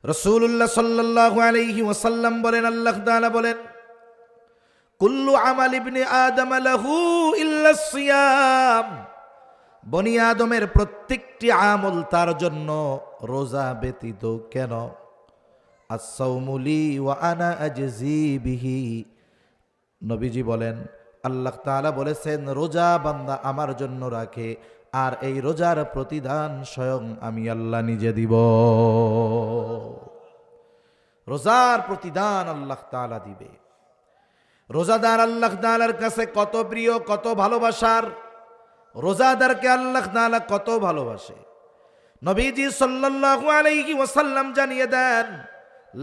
রাসূলুল্লাহ সাল্লাল্লাহু আলাইহি ওয়াসাল্লাম বলেন, আল্লাহ তাআলা বলেন, কুল্লু আমাল ইবনে আদম লাহু ইল্লা সিয়াম, বনি আদমের প্রত্যেকটি আমল তার জন্য, রোজা ব্যতীত। কেন? আস-সাওমু লি ওয়া আনা আজজি বিহি। নবীজি বলেন, আল্লাহ তাআলা বলেছেন, রোজা বান্দা আমার জন্য রাখে, আর এই রোজার প্রতিদান স্বয়ং আমি আল্লাহ নিজে দিব। রোজার প্রতিদান আল্লাহ তাআলা দিবে। রোজাদার আল্লাহ তাআলার কাছে কত প্রিয়, কত ভালোবাসার। রোজাদারকে আল্লাহ তাআলা কত ভালোবাসে। নবীজি সাল্লাল্লাহু আলাইহি ওয়াসাল্লাম জানিয়ে দেন,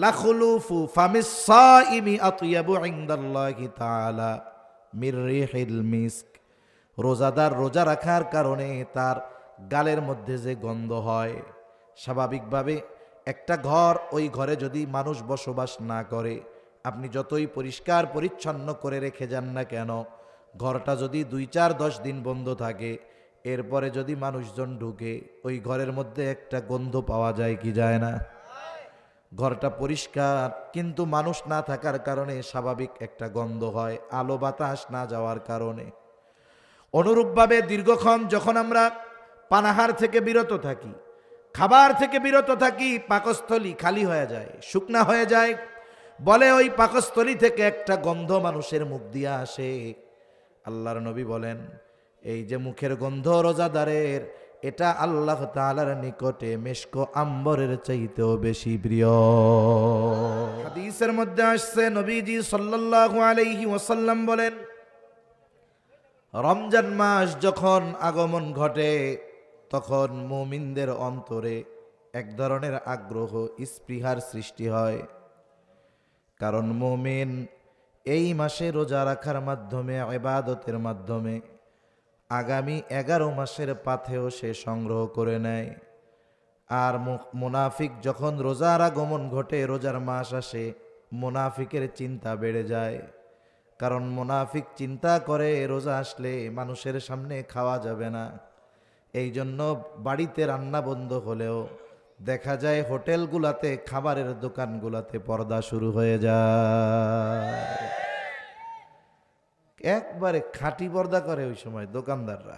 লাখুলুফু ফামিস সাইমি আতয়াবু ইনদাল্লাহি তাআলা মির রিহিল মিস্ক। রোজাদার রোজা রাখার কারণে তার গালের মধ্যে যে গন্ধ হয়, স্বাভাবিকভাবে একটা ঘর, ওই ঘরে যদি মানুষ বসবাস না করে, আপনি যতই পরিষ্কার পরিচ্ছন্ন করে রেখে যান না কেন, ঘরটা যদি 2-4-10 দিন বন্ধ থাকে, এরপরে যদি মানুষজন ঢুকে, ওই ঘরের মধ্যে একটা গন্ধ পাওয়া যায় কি যায় না? ঘরটা পরিষ্কার, কিন্তু মানুষ না থাকার কারণে স্বাভাবিক একটা গন্ধ হয়, আলো বাতাস না যাওয়ার কারণে। অনুরূপভাবে দীর্ঘক্ষণ যখন আমরা পানাহার থেকে বিরত থাকি, খাবার থেকে বিরত থাকি, পাকস্থলী খালি হয়ে যায়, শুকনা হয়ে যায়, বলে ওই পাকস্থলী থেকে একটা গন্ধ মানুষের মুখ দিয়ে আসে। আল্লাহর নবী বলেন, এই যে মুখের গন্ধ রোজাদারের, এটা আল্লাহ তাআলার নিকটে মেশক আম্বরের চাইতেও বেশি প্রিয়। হাদিসের মধ্যে আসছে, নবীজি সাল্লাল্লাহু আলাইহি ওয়াসাল্লাম বলেন, রমজান মাস যখন আগমন ঘটে, তখন মুমিনদের অন্তরে এক ধরনের আগ্রহ, স্পৃহার সৃষ্টি হয়। কারণ মুমিন এই মাসে রোজা রাখার মাধ্যমে, ইবাদতের মাধ্যমে আগামী 11 মাসের পাথেও সে সংগ্রহ করে নেয়। আর মুনাফিক যখন রোজার আগমন ঘটে, রোজার মাস আসে, মুনাফিকের চিন্তা বেড়ে যায়। কারণ মুনাফিক চিন্তা করে রোজা আসলে মানুষের সামনে খাওয়া যাবে না, এই জন্য বাড়িতে রান্না বন্ধ হলেও দেখা যায় হোটেলগুলাতে, খাবারের দোকানগুলাতে পর্দা শুরু হয়ে যায়। একবারে খাঁটি পর্দা করে ওই সময় দোকানদাররা,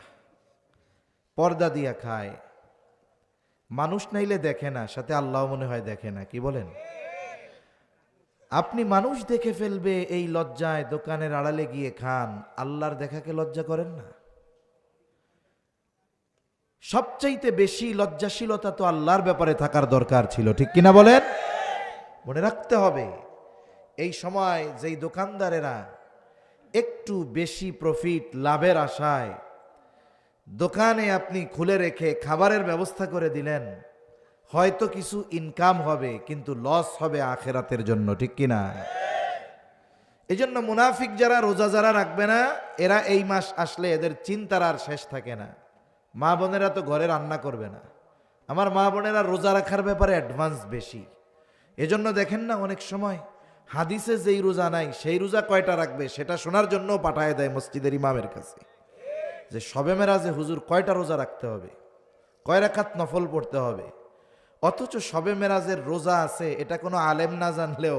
পর্দা দিয়া খায়। মানুষ নাইলে দেখে না, সাথে আল্লাহ মনে হয় দেখে না। কি বলেন? আপনি মানুষ দেখে ফেলবে এই লজ্জায় দোকানের আড়ালে গিয়ে খান, আল্লাহর দেখাকে লজ্জা করেন না? সবচাইতে বেশি লজ্জাশীলতা তো আল্লাহর ব্যাপারে থাকার দরকার ছিল, ঠিক কিনা বলেন? মনে রাখতে হবে, এই সময় যেই দোকানদারেরা একটু বেশি প্রফিট লাভের আশায় দোকানে আপনি খুলে রেখে খাবারের ব্যবস্থা করে দিলেন, হয়তো কিছু ইনকাম হবে, কিন্তু লস হবে আখেরাতের জন্য, ঠিক কিনা? এই জন্য মুনাফিক যারা, রোজা যারা রাখবে না, এরা এই মাস আসলে এদের চিন্তার আর শেষ থাকে না। মা বোনেরা তো ঘরে রান্না করবে না, আমার মা বোনেরা রোজা রাখার ব্যাপারে অ্যাডভান্স বেশি। এজন্য দেখেন না, অনেক সময় হাদিসে যেই রোজা নাই, সেই রোজা কয়টা রাখবে সেটা শোনার জন্য পাঠায় দেয় মসজিদের ইমামের কাছে, যে শবে মেরাজে হুজুর কয়টা রোজা রাখতে হবে, কয় রাকাত নফল পড়তে হবে। অথচ শবে মেরাজের রোজা আছে, এটা কোনো আলেম না জানলেও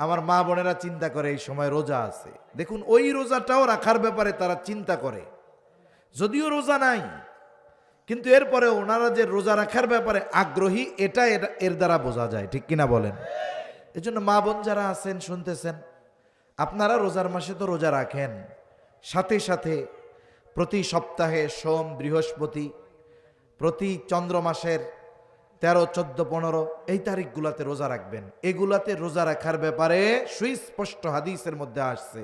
আমার মা বোনেরা চিন্তা করে এই সময় রোজা আছে। দেখুন, ওই রোজাটাও রাখার ব্যাপারে তারা চিন্তা করে, যদিও রোজা নাই, কিন্তু এরপরে ওনারা যে রোজা রাখার ব্যাপারে আগ্রহী, এটা এর দ্বারা বোঝা যায়, ঠিক কিনা বলেন? এই জন্য মা বোন যারা আছেন, শুনতেছেন, আপনারা রোজার মাসে তো রোজা রাখেন, সাথে সাথে প্রতি সপ্তাহে সোম, বৃহস্পতি, প্রতি চন্দ্র মাসের 13, 14, 15 এই তারিখগুলাতে রোজা রাখবেন। এগুলাতে রোজা রাখার ব্যাপারে সুস্পষ্ট হাদিসের মধ্যে আসছে,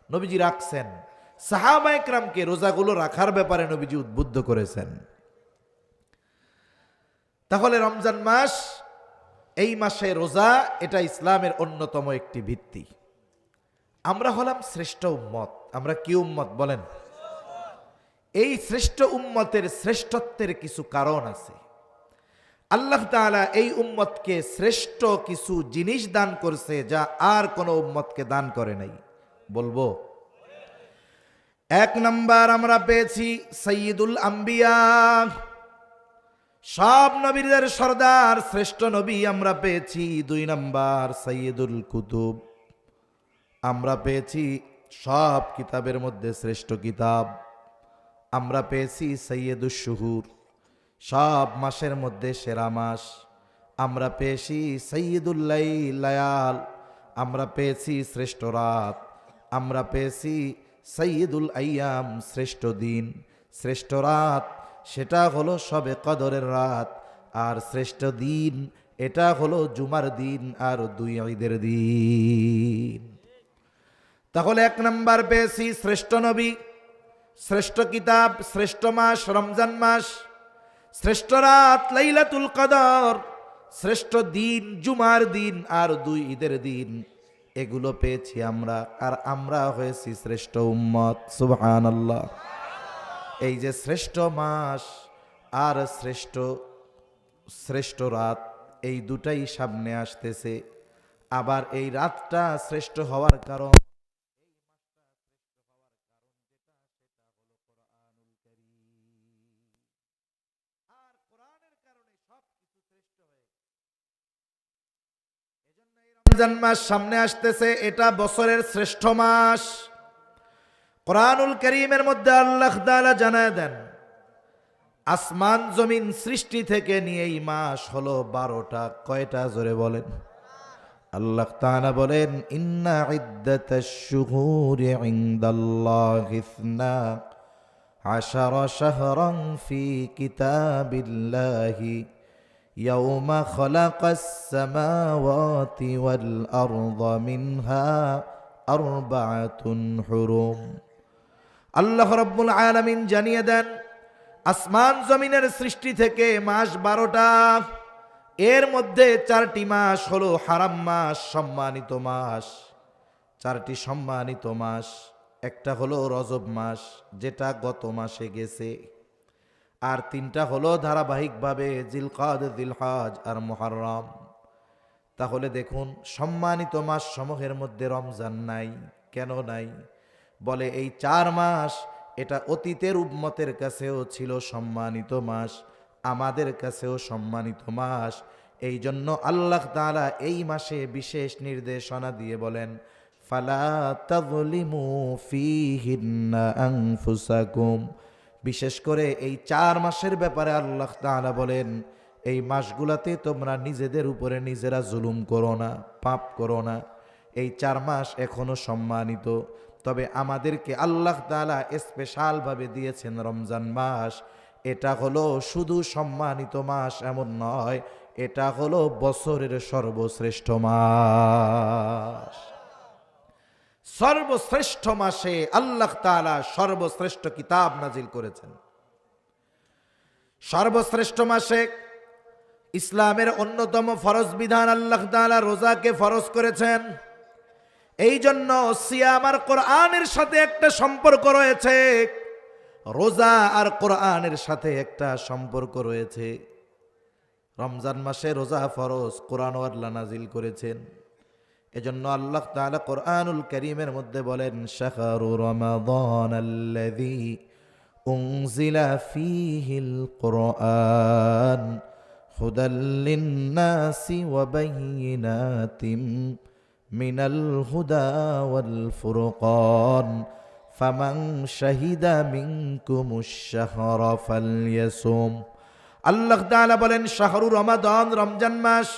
নবীজি রাখছেন। সাহাবা একরামকে রোজাগুলো রাখার ব্যাপারে নবীজি উদ্বুদ্ধ করেছেন। তাহলে রমজান মাস, এই মাসে রোজা, এটা ইসলামের অন্যতম একটি ভিত্তি। আমরা হলাম শ্রেষ্ঠ উম্মত। আমরা কি উম্মত বলেন? এই শ্রেষ্ঠ উম্মতের শ্রেষ্ঠত্বের কিছু কারণ আছে। আল্লাহ তাআলা এই উম্মতকে শ্রেষ্ঠ কিছু জিনিস দান করছে, যা আর কোনো উম্মতকে দান করে নাই। বলবো, 1 নাম্বার আমরা পেয়েছি সাইয়্যিদুল আম্বিয়া, সব নবীদের সর্দার শ্রেষ্ঠ নবী আমরা পেয়েছি 2 নাম্বার সাইয়্যিদুল কুতুব। আমরা পেয়েছি সব কিতাবের মধ্যে শ্রেষ্ঠ কিতাব। আমরা পেয়েছি সাইয়্যিদুশ শুহুর, সব মাসের মধ্যে সেরা মাস। আমরা পেয়েছি সাইয়্যিদুল লায়াল, আমরা পেয়েছি শ্রেষ্ঠ রাত। আমরা পেয়েছি সাইয়্যিদুল আইয়াম, শ্রেষ্ঠ দিন। শ্রেষ্ঠ রাত সেটা হলো শবে কদরের রাত, আর শ্রেষ্ঠ দিন এটা হলো জুমার দিন আর 2 ঈদের দিন। তাহলে 1 নাম্বার পেয়েছি শ্রেষ্ঠ নবী, শ্রেষ্ঠ কিতাব, শ্রেষ্ঠ মাস রমজান মাস, শ্রেষ্ঠ রাত লাইলাতুল কদর, শ্রেষ্ঠ দিন জুমার দিন আর 2 ঈদের দিন। এগুলো পেয়েছি আমরা, আর আমরা হয়েছি শ্রেষ্ঠ উম্মত। সুবহানাল্লাহ। এই যে শ্রেষ্ঠ মাস আর শ্রেষ্ঠ রাত, এই দুটাই সামনে আসতেছে। আবার এই রাতটা শ্রেষ্ঠ হওয়ার কারণ রমজান মাস সামনে আসতেছে, এটা বছরের শ্রেষ্ঠ মাস। কোরআনুল কারীমের মধ্যে আল্লাহ তাআলা জানায় দেন, আসমান জমিন সৃষ্টি থেকে নিয়ে এই মাস হলো 12টা। কয়টা জোরে বলেন? আল্লাহ তাআলা বলেন, ইন্না ইদ্দাতাশ শুহুরি ইনদাল্লাহি 12 শাহরান ফি কিতাবিল্লাহি ইয়াউমা খালাকাস সামাওয়াতি ওয়াল আরদা মিনহা আরবাআতুন হুরুম। আল্লাহ রাব্বুল আলামিন জানিয়ে দেন, আসমান জমিনের সৃষ্টি থেকে মাস 12টা। এর মধ্যে 4টি মাস হলো হারাম মাস, সম্মানিত মাস। 4টি সম্মানিত মাস, একটা হলো রজব মাস যেটা গত মাসে গেছে, আর 3টা হলো ধারাবাহিকভাবে জিলকাদ, জিলহজ আর মুহররম। তাহলে দেখুন, সম্মানিত মাস সমূহের মধ্যে রমজান নাই। কেন নাই? বলে এই 4 মাস এটা অতীতের উম্মতের কাছেও ছিল সম্মানিত মাস, আমাদের কাছেও সম্মানিত মাস। এই জন্য আল্লাহ তাআলা এই মাসে বিশেষ নির্দেশনা দিয়ে বলেন, ফালা তাযলিমু ফীহিন্না আনফুসাকুম। বিশেষ করে এই 4 মাসের ব্যাপারে আল্লাহ তাআলা বলেন, এই মাসগুলাতে তোমরা নিজেদের উপরে নিজেরা জুলুম করো না, পাপ করো না। এই 4 মাস এখনো সম্মানিত, তবে আমাদেরকে আল্লাহ তাআলা স্পেশালভাবে দিয়েছেন রমজান মাস। এটা হলো শুধু সম্মানিত মাস এমন নয়, এটা হলো বছরের সর্বশ্রেষ্ঠ মাস। সর্বশ্রেষ্ঠ মাসে আল্লাহ তাআলা সর্বশ্রেষ্ঠ কিতাব নাজিল করেছেন। সর্বশ্রেষ্ঠ মাসে ইসলামের অন্যতম ফরজ বিধান আল্লাহ তাআলা রোজাকে ফরজ করেছেন। এই জন্য সিয়াম আর কোরআনের সাথে একটা সম্পর্ক রয়েছে, রোজা আর কোরআনের সাথে একটা সম্পর্ক রয়েছে। রমজান মাসে রোজা ফরজ, কোরআন আল্লাহ নাজিল করেছেন। এজন্য আল্লাহ তাআলা কোরআনুল কারীমের মধ্যে বলেন, শাহরু রমাদানাল্লাযী উনজিলা ফীহিল কুরআন হুদাল লিন-নাসি ওয়া বায়িনাতিম মিনাল হুদা ওয়াল ফুরকান ফামান শাহিদা মিনকুমুশ শাহরা ফালইয়াসুম। আল্লাহ তাআলা বলেন, শাহরু রমাদান, রমজান মাস,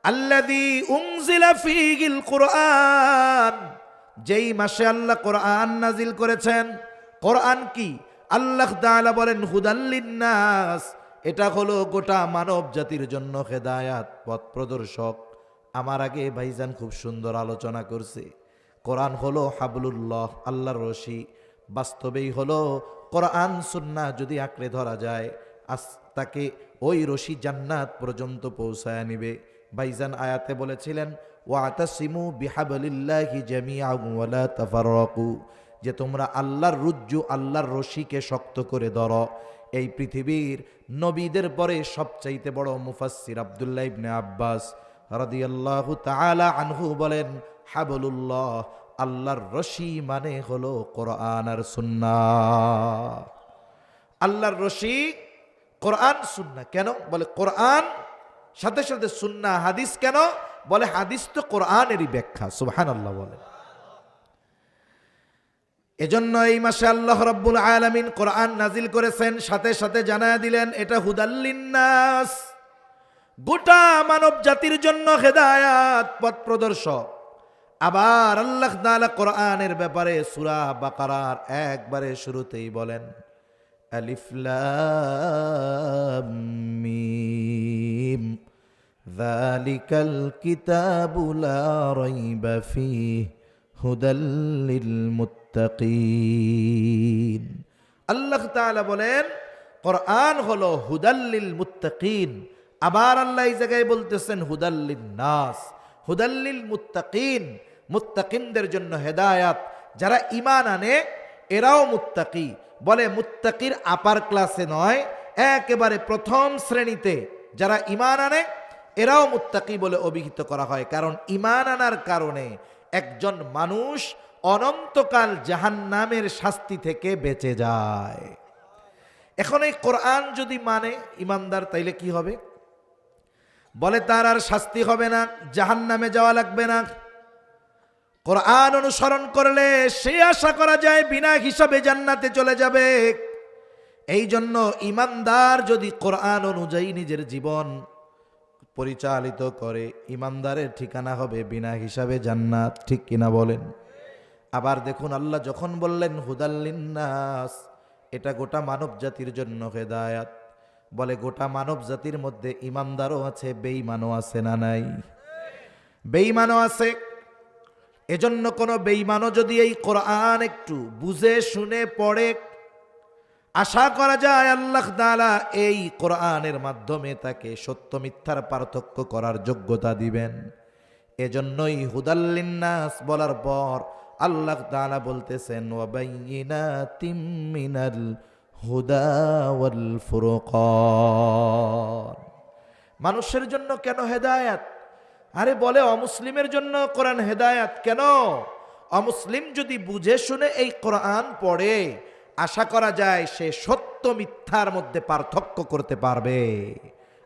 আল্লাযী উনজিলা ফীহিল কুরআন, যেই মাসে আল্লাহ কোরআন নাজিল করেছেন। কোরআন কি? আল্লাহ তাআলা বলেন হুদাল লিন-নাস, এটা হলো গোটা মানব জাতির জন্য হেদায়াত, পথ প্রদর্শক। আমার আগে ভাইজান খুব সুন্দর আলোচনা করছে। কোরআন হলো হাবলুল্লাহ, আল্লাহর রশি। বাস্তবেই হলো কোরআন সুন্নাহ যদি আঁকড়ে ধরা যায়, তাকে ওই রশি জান্নাত পর্যন্ত পৌঁছায় নিবে। ভাইজান আয়াতে বলেছিলেন, ওয়াতাসিমু বিহাবলিল্লাহি জামিআন ওয়া লা তাফাররাকু, যে তোমরা আল্লাহর রুজ্জু, আল্লাহর রশিকে শক্ত করে ধরো। এই পৃথিবীর নবীদের পরে সবচাইতে বড় মুফাসসির আব্দুল্লাহ ইবনে আব্বাস রাদিয়াল্লাহু তাআলা আনহু বলেন, হাবলুল্লাহ, আল্লাহর রশি মানে হলো কোরআন আর সুন্নাহ। আল্লাহর রশি কোরআন সুন্নাহ। কেন? বলে কোরআন সাথে সাথে সুন্নাহ হাদিস। কেন? বলে হাদিস তো কোরআনেরই ব্যাখ্যা। সুবহানাল্লাহ বলেন। এজন্য এই মাসে আল্লাহ রাব্বুল আলামিন কোরআন নাজিল করেছেন, সাথে সাথে জানায়া দিলেন এটা হুদাল লিন্নাস, গোটা মানব জাতির জন্য হেদায়াত, পথ প্রদর্শক। আবার আল্লাহ তাআলা কোরআনের ব্যাপারে সূরা বাকারার একবারে শুরুতেই বলেন আলিফ লাম মিম যালিকাল কিতাবু লা রাইবা ফীহি হুদাল লিল মুত্তাকিন। আল্লাহ তাআলা বলেন কোরআন হলো হুদাল লিল মুত্তাকিন। আবার আল্লাহ এই জায়গায় বলতেছেন হুদাল লিন নাস, হুদাল লিল মুত্তাকিন, মুত্তাকিনদের জন্য হেদায়াত। যারা ঈমান আনে এরাও মুত্তাকি। বলে মুত্তাকির আপার ক্লাসে নয়, একেবারে প্রথম শ্রেণীতে যারা ঈমান আনে এরাও মুত্তাকি বলে অভিহিত করা হয়। কারণ ঈমান আনার কারণে একজন মানুষ অনন্তকাল জাহান্নামের শাস্তি থেকে বেঁচে যায়। এখন এই কোরআন যদি মানে ঈমানদার, তাইলে কি হবে? বলে তার আর শাস্তি হবে না, জাহান্নামে যাওয়া লাগবে না। কোরআন অনুসরণ করলে সে আশা করা যায় বিনা হিসাবে জান্নাতে চলে যাবে। এই জন্য ঈমানদার যদি কোরআন অনুযায়ী নিজের জীবন পরিচালিত করে, ঈমানদারের ঠিকানা হবে বিনা হিসাবে জান্নাত। ঠিক কিনা বলেন? আবার দেখুন আল্লাহ যখন বললেন হুদাল লিন্নাস, এটা গোটা মানব জাতির জন্য হেদায়াত। বলে গোটা মানব জাতির মধ্যে ঈমানদারও আছে, বেঈমানও আছে না নাই? বেঈমানও আছে। এজন্য কোন বেঈমানও যদি এই কোরআন একটু বুঝে শুনে পড়ে, আশা করা যায় আল্লাহ তাআলা এই কোরআনের মাধ্যমে তাকে সত্য মিথ্যার পার্থক্য করার যোগ্যতা দিবেন। এজন্যই হুদাল লিন্নাস বলার পর আল্লাহ তাআলা বলতেছেন ওয়া বাইয়িনাতিম মিনাল হুদা ওয়াল ফুরকান। মানুষের জন্য কেন হেদায়াত? আরে বলে অমুসলিমের জন্য কোরআন হেদায়াত কেন? অমুসলিম যদি বুঝে শুনে এই কোরআন পড়ে, আশা করা যায় সে সত্য মিথ্যার মধ্যে পার্থক্য করতে পারবে।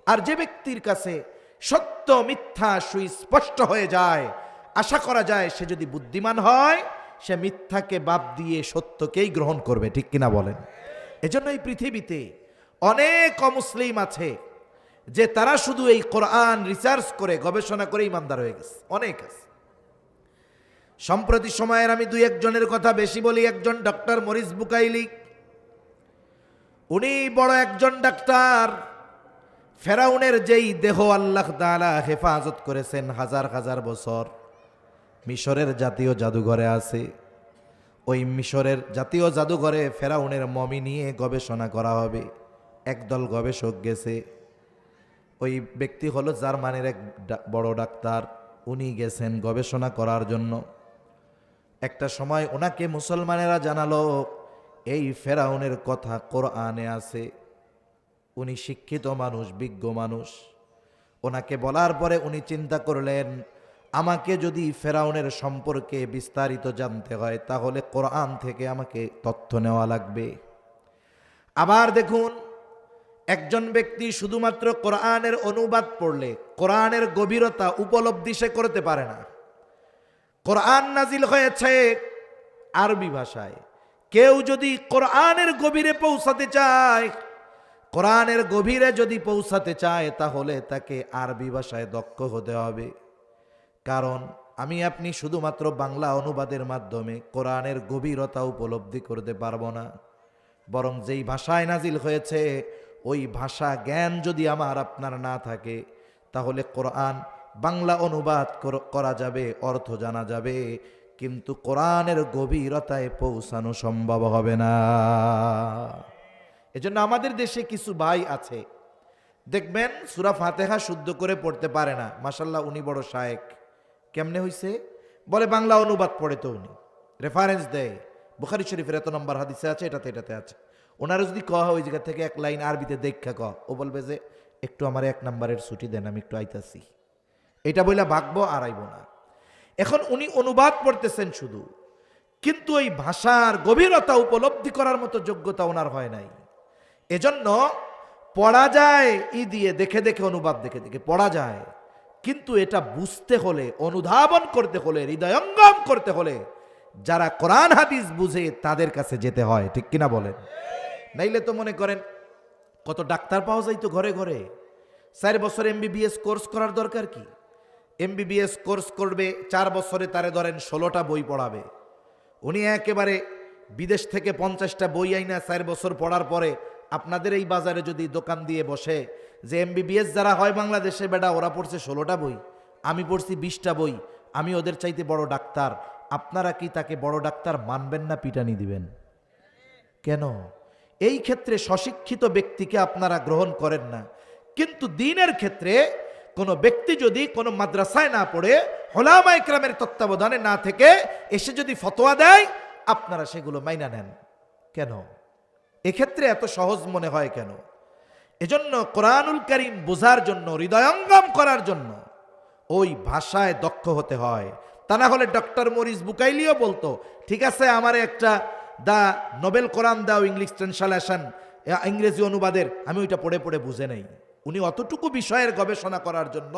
আর যে ব্যক্তির কাছে সত্য মিথ্যা সুস্পষ্ট হয়ে যায়, আশা করা যায় সে যদি বুদ্ধিমান হয়, সে মিথ্যাকে বাদ দিয়ে সত্যকেই গ্রহণ করবে। ঠিক কিনা বলেন? এজন্য এই পৃথিবীতে অনেক অমুসলিম আছে যে তারা শুধু এই কোরআন রিসার্চ করে গবেষণা করে ইমানদার হয়ে গেছে, অনেক আছে। সম্প্রতি সময়ের আমি দুই একজনের কথা বেশি বলি। একজন ডক্টর মরিস বুকাইলি, উনি বড় একজন ডাক্তার। ফেরাউনের যেই দেহ আল্লাহ তাআলা হেফাজত করেছেন হাজার হাজার বছর, মিশরের জাতীয় জাদুঘরে আছে। ওই মিশরের জাতীয় জাদুঘরে ফেরাউনের মমি নিয়ে গবেষণা করা হবে। একদল গবেষক গেছে। ওই ব্যক্তি হলো জার্মানির এক বড় ডাক্তার, উনি গেছেন গবেষণা করার জন্য। একটা সময় ওনাকে মুসলমানেরা জানালো এই ফেরাউনের কথা কোরআনে আছে। উনি শিক্ষিত মানুষ, বিজ্ঞ মানুষ। ওনাকে বলার পরে উনি চিন্তা করলেন, আমাকে যদি ফেরাউনের সম্পর্কে বিস্তারিত জানতে হয় তাহলে কোরআন থেকে আমাকে তথ্য নেওয়া লাগবে। আবার দেখুন, একজন ব্যক্তি শুধুমাত্র কোরআনের অনুবাদ পড়লে কোরআনের গভীরতা উপলব্ধি সে করতে পারে না। কোরআন নাজিল হয়েছে আরবি ভাষায়। কেউ যদি কোরআনের গভীরে পৌঁছাতে চায়, কোরআনের গভীরে যদি পৌঁছাতে চায় তাহলে তাকে আরবি ভাষায় দক্ষ হতে হবে। কারণ আমি আপনি শুধুমাত্র বাংলা অনুবাদের মাধ্যমে কোরআনের গভীরতা উপলব্ধি করতে পারবো না। বরং যেই ভাষায় নাজিল হয়েছে ওই ভাষা জ্ঞান যদি আমার আপনার না থাকে, তাহলে কোরআন বাংলা অনুবাদ করা যাবে, অর্থ জানা যাবে, কিন্তু কোরআনের গভীরতায় পৌঁছানো সম্ভব হবে না। এজন্য আমাদের দেশে কিছু ভাই আছে, দেখবেন সূরা ফাতিহা শুদ্ধ করে পড়তে পারে না। মাশাআল্লাহ, উনি বড় শায়েক। কেমনে হইছে? বলে বাংলা অনুবাদ পড়ে তো উনি রেফারেন্স দেয়, বুখারী শরীফের এত নম্বর হাদিসে আছে, এটাতে আছে। ওনারা যদি কহ ওই জায়গা থেকে এক লাইন আরবিতে দেখা কহ, ও বলবে যে একটু আমার 1 নম্বরের ছুটি দেন, আমি একটু আইতাছি। এটা বইলা ভাগবো আর আইব না। এখন উনি অনুবাদ পড়তেছেন শুধু, কিন্তু এই ভাষার গভীরতা উপলব্ধি করার মতো যোগ্যতা ওনার হয় নাই। এজন্য পড়া যায় ই দিয়ে, দেখে দেখে অনুবাদ দেখে দেখে পড়া যায়, কিন্তু এটা বুঝতে হলে, অনুধাবন করতে হলে, হৃদয়ঙ্গম করতে হলে যারা কোরআন হাদিস বুঝে তাদের কাছে যেতে হয়, ঠিক কিনা বলেন? নাইলে তো মনে করেন কত ডাক্তার পাওয়া যায় তো ঘরে ঘরে। 4 বছর এমবিবিএস কোর্স করার দরকার কি? এমবিবিএস কোর্স করবে 4 বছরে, তারে ধরেন 16টা বই পড়াবে। উনি একেবারে বিদেশ থেকে 50টা বই আইনা 4 বছর পড়ার পরে আপনাদের এই বাজারে যদি দোকান দিয়ে বসে যে এমবিবিএস যারা হয় বাংলাদেশে, বেটা ওরা পড়ছে 16টা বই, আমি পড়ছি 20টা বই, আমি ওদের চাইতে বড় ডাক্তার, আপনারা কি তাকে বড় ডাক্তার মানবেন না পিটানি দিবেন? কেন? এই ক্ষেত্রে স্বশিক্ষিত ব্যক্তিকে আপনারা গ্রহণ করেন না, কিন্তু দ্বীনের ক্ষেত্রে কোনো ব্যক্তি যদি কোনো মাদ্রাসায় না পড়ে, উলামা ইকরামের তত্ত্বাবধানে না থেকে এসে যদি ফতোয়া দেয়, আপনারা সেগুলো মাইনা নেন কেন? এক্ষেত্রে এত সহজ মনে হয় কেন? এজন্য কোরআনুল কারীম বোঝার জন্য, হৃদয়ঙ্গম করার জন্য ওই ভাষায় দক্ষ হতে হয়। তা না হলে ডক্টর মরিস বুকাইলিও বলতো, ঠিক আছে আমারে একটা দা নোবেল কোরআন দাও, ইংলিশ ট্রান্সলেশন, ইংরেজি অনুবাদের, আমি ওইটা পড়ে পড়ে বুঝে নেই। উনি অতটুকু বিষয়ের গবেষণা করার জন্য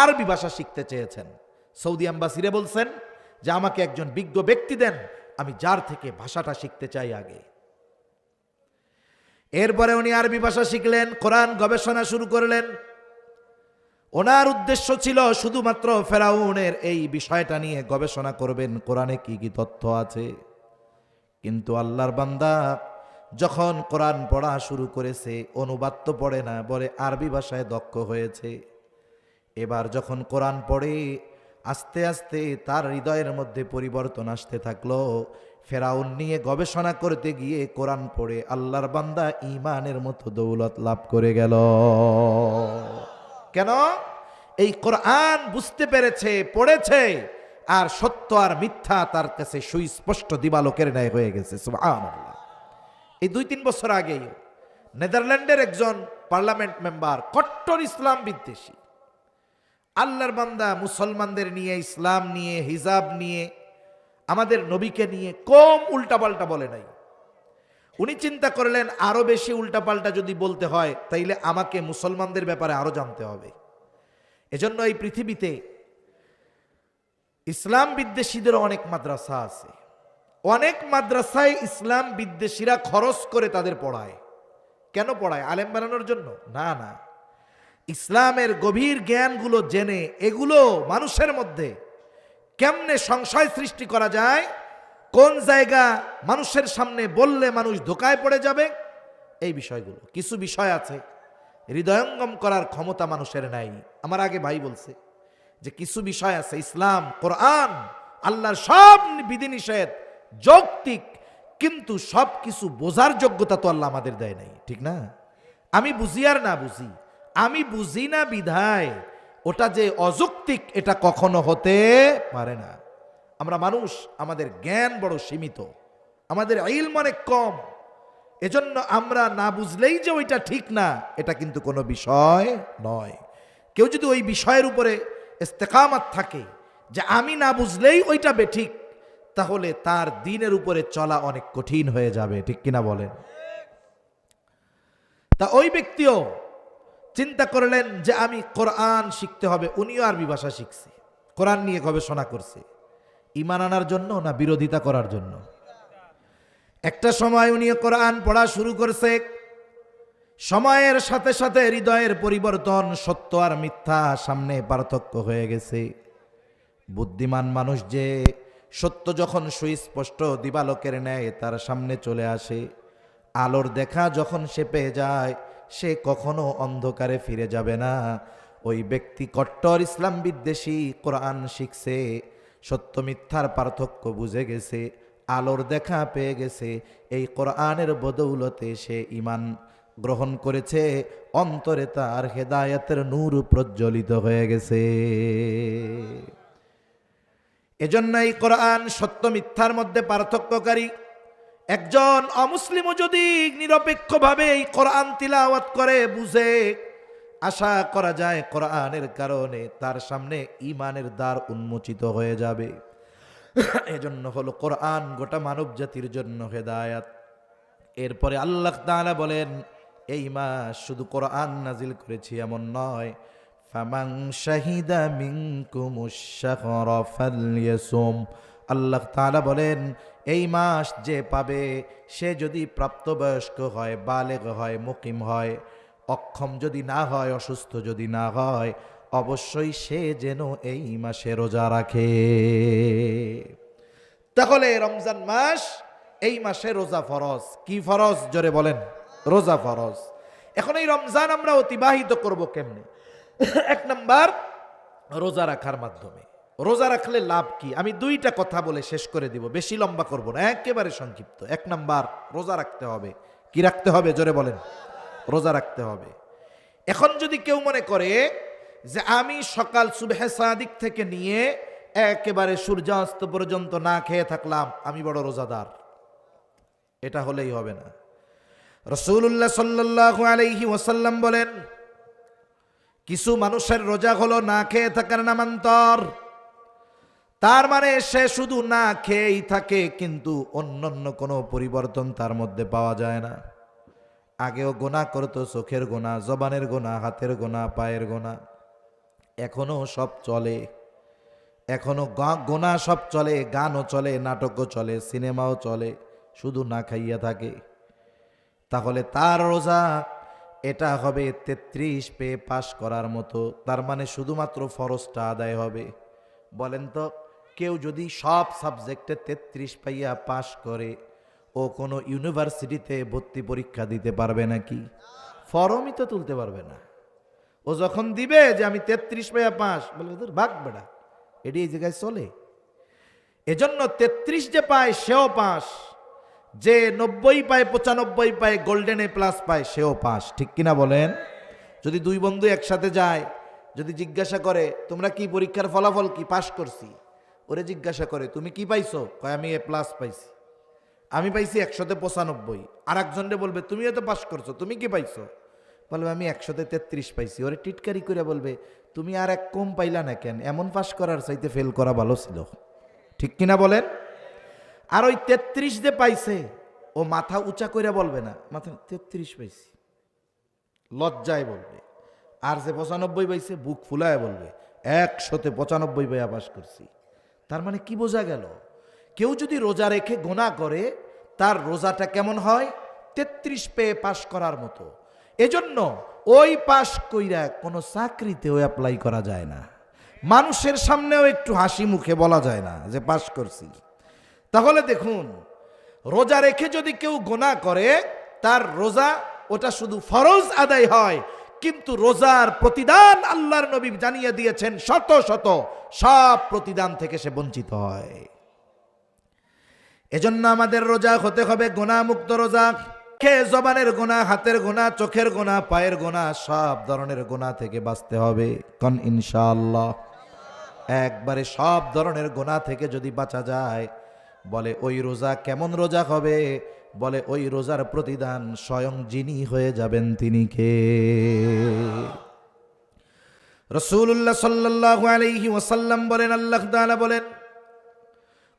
আরবি ভাষা শিখতে চেয়েছেন। সৌদি অ্যাম্বাসিরে বলছেন যে আমাকে একজন বিজ্ঞ ব্যক্তি দেন, আমি যার থেকে ভাষাটা শিখতে চাই আগে। এরপরে উনি আরবি ভাষা শিখলেন, কোরআন গবেষণা শুরু করলেন। ওনার উদ্দেশ্য ছিল শুধুমাত্র ফেরাউনের এই বিষয়টা নিয়ে গবেষণা করবেন, কোরআনে কি কি তথ্য আছে। কিন্তু আল্লাহর বান্দা যখন কোরআন পড়া শুরু করেছে, অনুবাদ তো পড়ে না, বলে আরবি ভাষায় দক্ষ হয়েছে। এবার যখন কোরআন পড়ে আস্তে আস্তে তার হৃদয়ের মধ্যে পরিবর্তন আসতে থাকলো। ফেরাউন নিয়ে গবেষণা করতে গিয়ে কোরআন পড়ে আল্লাহর বান্দা ঈমানের মতো দৌলত লাভ করে গেল। কেন? এই কোরআন বুঝতে পেরেছে, পড়েছে, আর সত্য আর মিথ্যা তার কাছে সুস্পষ্ট দিবালোকের ন্যায় হয়ে গেছে। সুবহানাল্লাহ। এই 2-3 বছর আগেই নেদারল্যান্ডের একজন পার্লামেন্ট মেম্বার, কট্টর ইসলাম বিদ্বেষী, আল্লাহর বান্দা মুসলমানদের নিয়ে, ইসলাম নিয়ে, হিজাব নিয়ে, আমাদের নবীকে নিয়ে কম উল্টাপাল্টা বলে নাই। উনি চিন্তা করলেন আরো বেশি উল্টাপাল্টা যদি বলতে হয় তাইলে আমাকে মুসলমানদের ব্যাপারে আরো জানতে হবে। এজন্য এই পৃথিবীতে ইসলাম বিদ্বেষীদের অনেক মাদ্রাসা আছে। অনেক মাদ্রাসায় ইসলাম বিদ্বেষীরা খরচ করে তাদের পড়ায়। কেন পড়ায়? আলেম বানানোর জন্য? না না, ইসলামের গভীর জ্ঞানগুলো জেনে এগুলো মানুষের মধ্যে কেমনে সংশয় সৃষ্টি করা যায়, কোন জায়গা মানুষের সামনে বললে মানুষ ধোঁকায় পড়ে যাবে, এই বিষয়গুলো। কিছু বিষয় আছে হৃদয়ঙ্গম করার ক্ষমতা মানুষের নাই। আমার আগে ভাই বলছে যে কিছু বিষয় আছে, ইসলাম, কোরআন, আল্লাহর সব বিধিনিষেধ যৌক্তিক, কিন্তু সব কিছু বোঝার যোগ্যতা তো আল্লাহ আমাদের দেয় নাই, ঠিক না? আমি বুঝি আর না বুঝি, আমি বুঝি না বিধায় ওটা যে অযৌক্তিক এটা কখনো হতে পারে না। আমরা মানুষ, আমাদের জ্ঞান বড় সীমিত, আমাদের ইলম অনেক কম। এজন্য আমরা না বুঝলেই যে ওইটা ঠিক না, এটা কিন্তু কোনো বিষয় নয়। কেউ যদি ওই বিষয়ের উপরে ইস্তেকামাত থাকে যে আমি না বুঝলেই ওইটা বেঠিক, তাহলে তার দ্বীনের উপরে চলা অনেক কঠিন হয়ে যাবে, ঠিক কিনা বলেন? তা ওই ব্যক্তিও চিন্তা করলেন যে আমি কোরআন শিখতে হবে। উনিও আরবি ভাষা শিখছে, কোরআন নিয়ে গবেষণা করছে। ঈমান আনার জন্য না বিরোধিতা করার জন্য? একটা সময় উনি কোরআন পড়া শুরু করছে। সময়ের সাথে সাথে হৃদয়ের পরিবর্তন, সত্য আর মিথ্যা সামনে পার্থক্য হয়ে গেছে। বুদ্ধিমান মানুষ যে সত্য যখন সুস্পষ্ট দিবালোকের ন্যায় তার সামনে চলে আসে, আলোর দেখা যখন সে পেয়ে যায়, সে কখনো অন্ধকারে ফিরে যাবে না। ওই ব্যক্তি কট্টর ইসলাম বিদ্বেষী, কোরআন শিখছে, সত্য মিথ্যার পার্থক্য বুঝে গেছে, আলোর দেখা পেয়ে গেছে। এই কোরআনের বদৌলতে সে ঈমান গ্রহণ করেছে, অন্তরে তার হেদায়েতের নূর প্রজ্বলিত হয়ে গেছে। এজন্য এই কোরআন সত্য মিথ্যার মধ্যে পার্থক্যকারী। একজন অমুসলিমও যদি নিরপেক্ষভাবে এই কোরআন তিলাওয়াত করে, বুঝে, আশা করা যায় কোরআনের কারণে তার সামনে ঈমানের দ্বার উন্মোচিত হয়ে যাবে। এজন্য হলো কোরআন গোটা মানব জাতির জন্য হেদায়াত। এরপরে আল্লাহ তাআলা বলেন এই মাস শুধু কোরআন নাজিল করেছি এমন নয়, ফামান শাহিদা মিনকুমুশ শাহরা ফালইয়াসুম, আল্লাহ তাআলা বলেন এই মাস যে পাবে সে যদি প্রাপ্তবয়স্ক হয়, বালেগ হয়, মুকিম হয়, অক্ষম যদি না হয়, অসুস্থ যদি না হয়, অবশ্যই সে যেন এই মাসে রোজা রাখে। তাহলে রমজান মাস, এই মাসে রোজা ফরজ। কি ফরজ? জোরে বলেন। রোজা ফরজ। এখন এই রমজান আমরা অতিবাহিত করব কেমনে? এক নাম্বার, রোজা রাখার মাধ্যমে। রোজা রাখলে লাভ কি? আমি দুইটা কথা বলে শেষ করে দিব, বেশি লম্বা করব না, একেবারে সংক্ষিপ্ত। এক নাম্বার, রোজা রাখতে হবে। কি রাখতে হবে? জোরে বলেন। রোজা রাখতে হবে। এখন যদি কেউ মনে করে যে আমি সকাল সুবহে সাদিক থেকে নিয়ে একেবারে সূর্যাস্ত পর্যন্ত না খেয়ে থাকলাম, আমি বড় রোজাদার, এটা হলেই হবে না। রাসূলুল্লাহ সাল্লাল্লাহু আলাইহি ওয়াসাল্লাম বলেন, কিছু মানুষের রোজা হলো না খেয়ে থাকার নামান্তর। তার মানে সে শুধু না খেয়েই থাকে, কিন্তু অন্যান্য কোনো পরিবর্তন তার মধ্যে পাওয়া যায় না। আগেও গোনা করতো, চোখের গোনা, জবানের গোনা, হাতের গোনা, পায়ের গোনা, এখনো সব চলে। এখনো গোনা সব চলে, গানও চলে, নাটকও চলে, সিনেমাও চলে, শুধু না খাইয়া থাকে। তাহলে তার রোজা এটা হবে 33 পেয়ে পাশ করার মতো। তার মানে শুধুমাত্র ফরজটা আদায় হবে। বলেন তো, কেউ যদি সব সাবজেক্টে 33 পাইয়া পাশ করে, ও কোনো ইউনিভার্সিটিতে ভর্তি পরীক্ষা দিতে পারবে নাকি? ফর্মই তো তুলতে পারবে না। ও যখন দিবে যে আমি 33 পাইয়া পাস, বলে ওদের ভাগ বেড়া, এটি এই জায়গায় চলে। এজন্য 33 যে পায় সেও পাস, যে 90 পায়, 95 পায়, গোল্ডেন এ প্লাস পায়, সেও পাস। ঠিক কিনা বলেন? যদি দুই বন্ধু একসাথে যায়, যদি জিজ্ঞাসা করে তোমরা কি পরীক্ষার ফলাফল কি, পাস করছি, ওরে জিজ্ঞাসা করে তুমি কি পাইছো, কয় আমি এ প্লাস পাইছি, আমি পাইছি 100-95। আর একজনরে বলবে তুমিও তো পাস করছো, তুমি কি পাইছো, বলবে আমি 133 পাইছি। ওরে টিটকারি করে বলবে তুমি আর এক কম পাইলা না কেন, এমন পাস করার চাইতে ফেল করা ভালো ছিল। ঠিক কিনা বলেন? আর ওই 33 যে পাইছে, ও মাথা উঁচা করে বলবে না মাথা 33 পাইছি, লজ্জায় বলবে। আর যে 95 পাইছে বুক ফুলায় বলবে 195 পাইয়া পাস করছি। তার মানে কি বোঝা গেল? কেউ যদি রোজা রেখে গোনা করে, তার রোজাটা কেমন হয়? 33 পেয়ে পাশ করার মতো। এজন্য ওই পাশ কইরা কোনো চাকরিতেও অ্যাপ্লাই করা যায় না, মানুষের সামনেও একটু হাসি মুখে বলা যায় না যে পাশ করছি। তাহলে দেখুন, রোজা রেখে যদি কেউ গোনা করে, তার রোজা ওটা শুধু ফরজ আদায় হয়, কিন্তু রোজার প্রতিদান আল্লাহর নবী জানিয়ে দিয়েছেন শত শত, সব প্রতিদান থেকে সে বঞ্চিত হয়। এজন্য আমাদের রোজা হতে হবে গোনামুক্ত রোজা। জবানের গোনা, হাতের গোনা, চোখের গোনা, পায়ের গোনা, সব ধরনের গোনা থেকে বাঁচতে হবে। কোন ইনশাআল্লাহ। একবারে সব ধরনের গোনা থেকে যদি বাঁচা যায়, বলে ওই রোজা কেমন রোজা হবে? বলে ওই রোজার প্রতিদান স্বয়ং যিনি হয়ে যাবেন তিনি কে? রাসূলুল্লাহ সাল্লাল্লাহু আলাইহি ওয়াসাল্লাম বলেন, আল্লাহ তাআলা বলেন,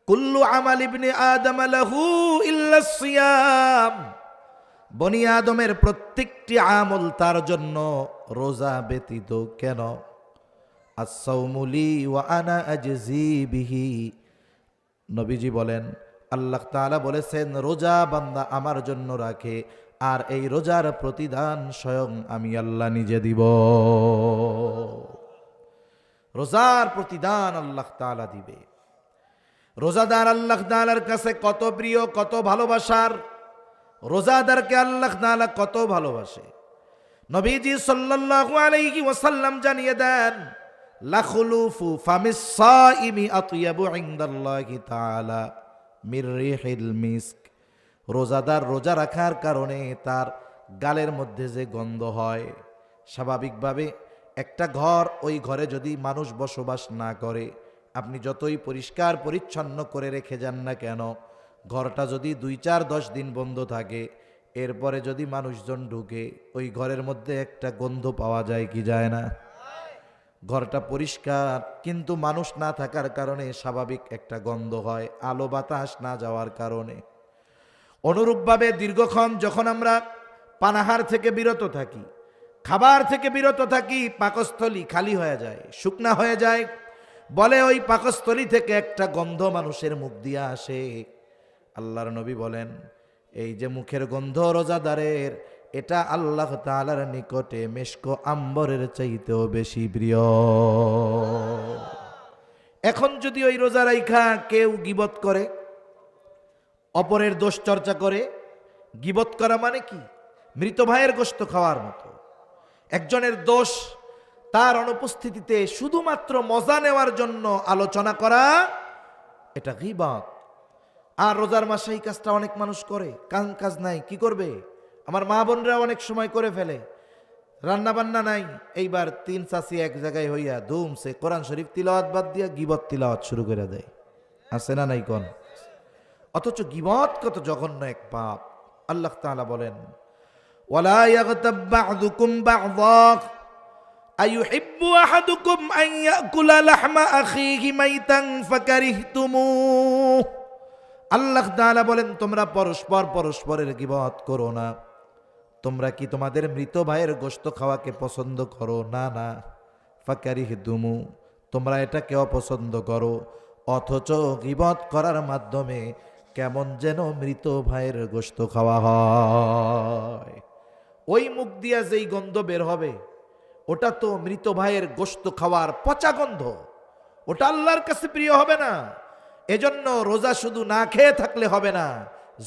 কুল্লু আমাল ইবনে আদম লাহু ইল্লা সিয়াম, বনি আদমের প্রত্যেকটি আমল তার জন্য, রোজা ব্যতীত। কেন? আস-সাওমু লি ওয়া আনা আজজি বিহি। নবীজি বলেন, আল্লাহ তাআলা বলেছেন রোজা বান্দা আমার জন্য রাখে, আর এই রোজার প্রতিদান স্বয়ং আমি আল্লাহ নিজে দিব। রোজার প্রতিদান আল্লাহ তাআলা দিবে। রোজাদার আল্লাহ তাআলার কাছে কত প্রিয়, কত ভালোবাসার। রোজাদারকে আল্লাহ তাআলা কত ভালোবাসে। নবীজি সাল্লাল্লাহু আলাইহি ওয়াসাল্লাম জানিয়ে দেন, লাখুলুফু ফামিস সাইমি আতয়াবু ইনদাল্লাহি তাআলা মির রিহিল মিস্ক। রোজাদার রোজা রাখার কারণে তার গালের মধ্যে যে গন্ধ হয়, স্বাভাবিকভাবে একটা ঘর, ওই ঘরে যদি মানুষ বসবাস না করে, আপনি যতই পরিষ্কার পরিচ্ছন্ন করে রেখে যান না কেন, ঘরটা যদি 2-4-10 দিন বন্ধ থাকে, এরপরে যদি মানুষজন ঢুকে, ওই ঘরের মধ্যে একটা গন্ধ পাওয়া যায় কি যায় না? ঘরটা পরিষ্কার, কিন্তু মানুষ না থাকার কারণে স্বাভাবিক একটা গন্ধ হয়, আলো বাতাস না যাওয়ার কারণে। অনুরূপভাবে দীর্ঘক্ষণ যখন আমরা পানাহার থেকে বিরত থাকি, খাবার থেকে বিরত থাকি, পাকস্থলী খালি হয়ে যায়, শুকনা হয়ে যায়। বলে ওই পাকস্থলী থেকে একটা গন্ধ মানুষের মুখ দিয়ে আসে। আল্লাহর নবী বলেন, এই যে মুখের গন্ধ রোজাদারের, এটা আল্লাহ তাআলার নিকটে মেশকো আম্বরের চাইতেও বেশি প্রিয়। এখন যদি ওই রোজা রাইখা কেউ গীবত করে, অপরের দোষ চর্চা করে, গীবত করা মানে কি? মৃত ভাইয়ের গোশত খাওয়ার মতো। একজনের দোষ তার অনুপস্থিতিতে শুধুমাত্র মজা নেওয়ার জন্য আলোচনা করা, এটা গীবত। আর রোজার মাসে এই কাজটা অনেক মানুষ করে, কাজ নাই, কি করবে? আমার মা বোনরা অনেক সময় করে ফেলে, রান্না বান্না নাই, এইবার 3 চাচি এক জায়গায় হইয়া ধুমসে কোরআন শরীফ তিলাওয়াত বাদ দিয়া গীবত তিলাওয়াত শুরু করে দেয়। আছে না নাই কোন? অথচ গীবত কত জঘন্য এক পাপ। আল্লাহ তাআলা বলেন, ওয়ালা ইয়াগতাব বা'দুকুম বা'দা আইয়ুহিব্বু আহাদুকুম আন ইয়াকুলা লাহমা আখিহি মাইতান ফাকারিহতুমুহ। আল্লাহ তাআলা বলেন, তোমরা পরস্পরের গীবত করো না। তোমরা কি তোমাদের মৃত ভাইয়ের গোশত খাওয়াকে পছন্দ করো? না না। ফাকারিহতুমু, তোমরা এটাকে অপছন্দ করো, অথচ গীবত করার মাধ্যমে কেমন যেন মৃত ভাইয়ের গোশত খাওয়া হয়। ওই মুখ দিয়া যেই গন্ধ বের হবে, ওটা তো মৃত ভাইয়ের গোশত খাওয়ার পচা গন্ধ, ওটা আল্লাহর কাছে প্রিয় হবে না। এজন্য রোজা শুধু না খেয়ে থাকলে হবে না,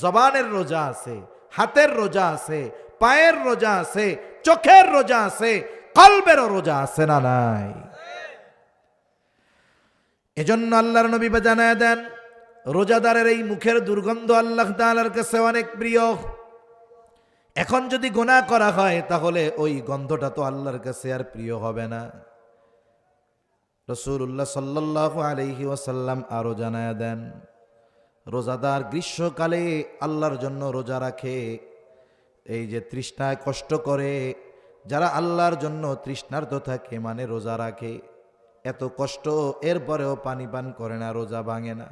জবানের রোজা আছে, হাতের রোজা আছে, পায়ের রোজা আছে, চোখের রোজা আছে, কলবেরও রোজা আছে না নাই? এজন্য আল্লাহর নবী জানায় দেন, রোজাদারের এই মুখের দুর্গন্ধ আল্লাহ তাআলার কাছে অনেক প্রিয়। এখন যদি গুনাহ করা হয়, তাহলে ওই গন্ধটা তো আল্লাহর কাছে আর প্রিয় হবে না। রাসূলুল্লাহ সাল্লাল্লাহু আলাইহি ওয়াসাল্লাম আরো জানায় দেন, রোজাদার গ্রীষ্মকালে আল্লাহর জন্য রোজা রাখে, এই যে তৃষ্ণায় কষ্ট করে, যারা আল্লাহর জন্য তৃষ্ণার্ত থাকে মানে রোজা রাখে, এত কষ্ট এরপরেও পানি পান করে না, রোজা ভাঙে না,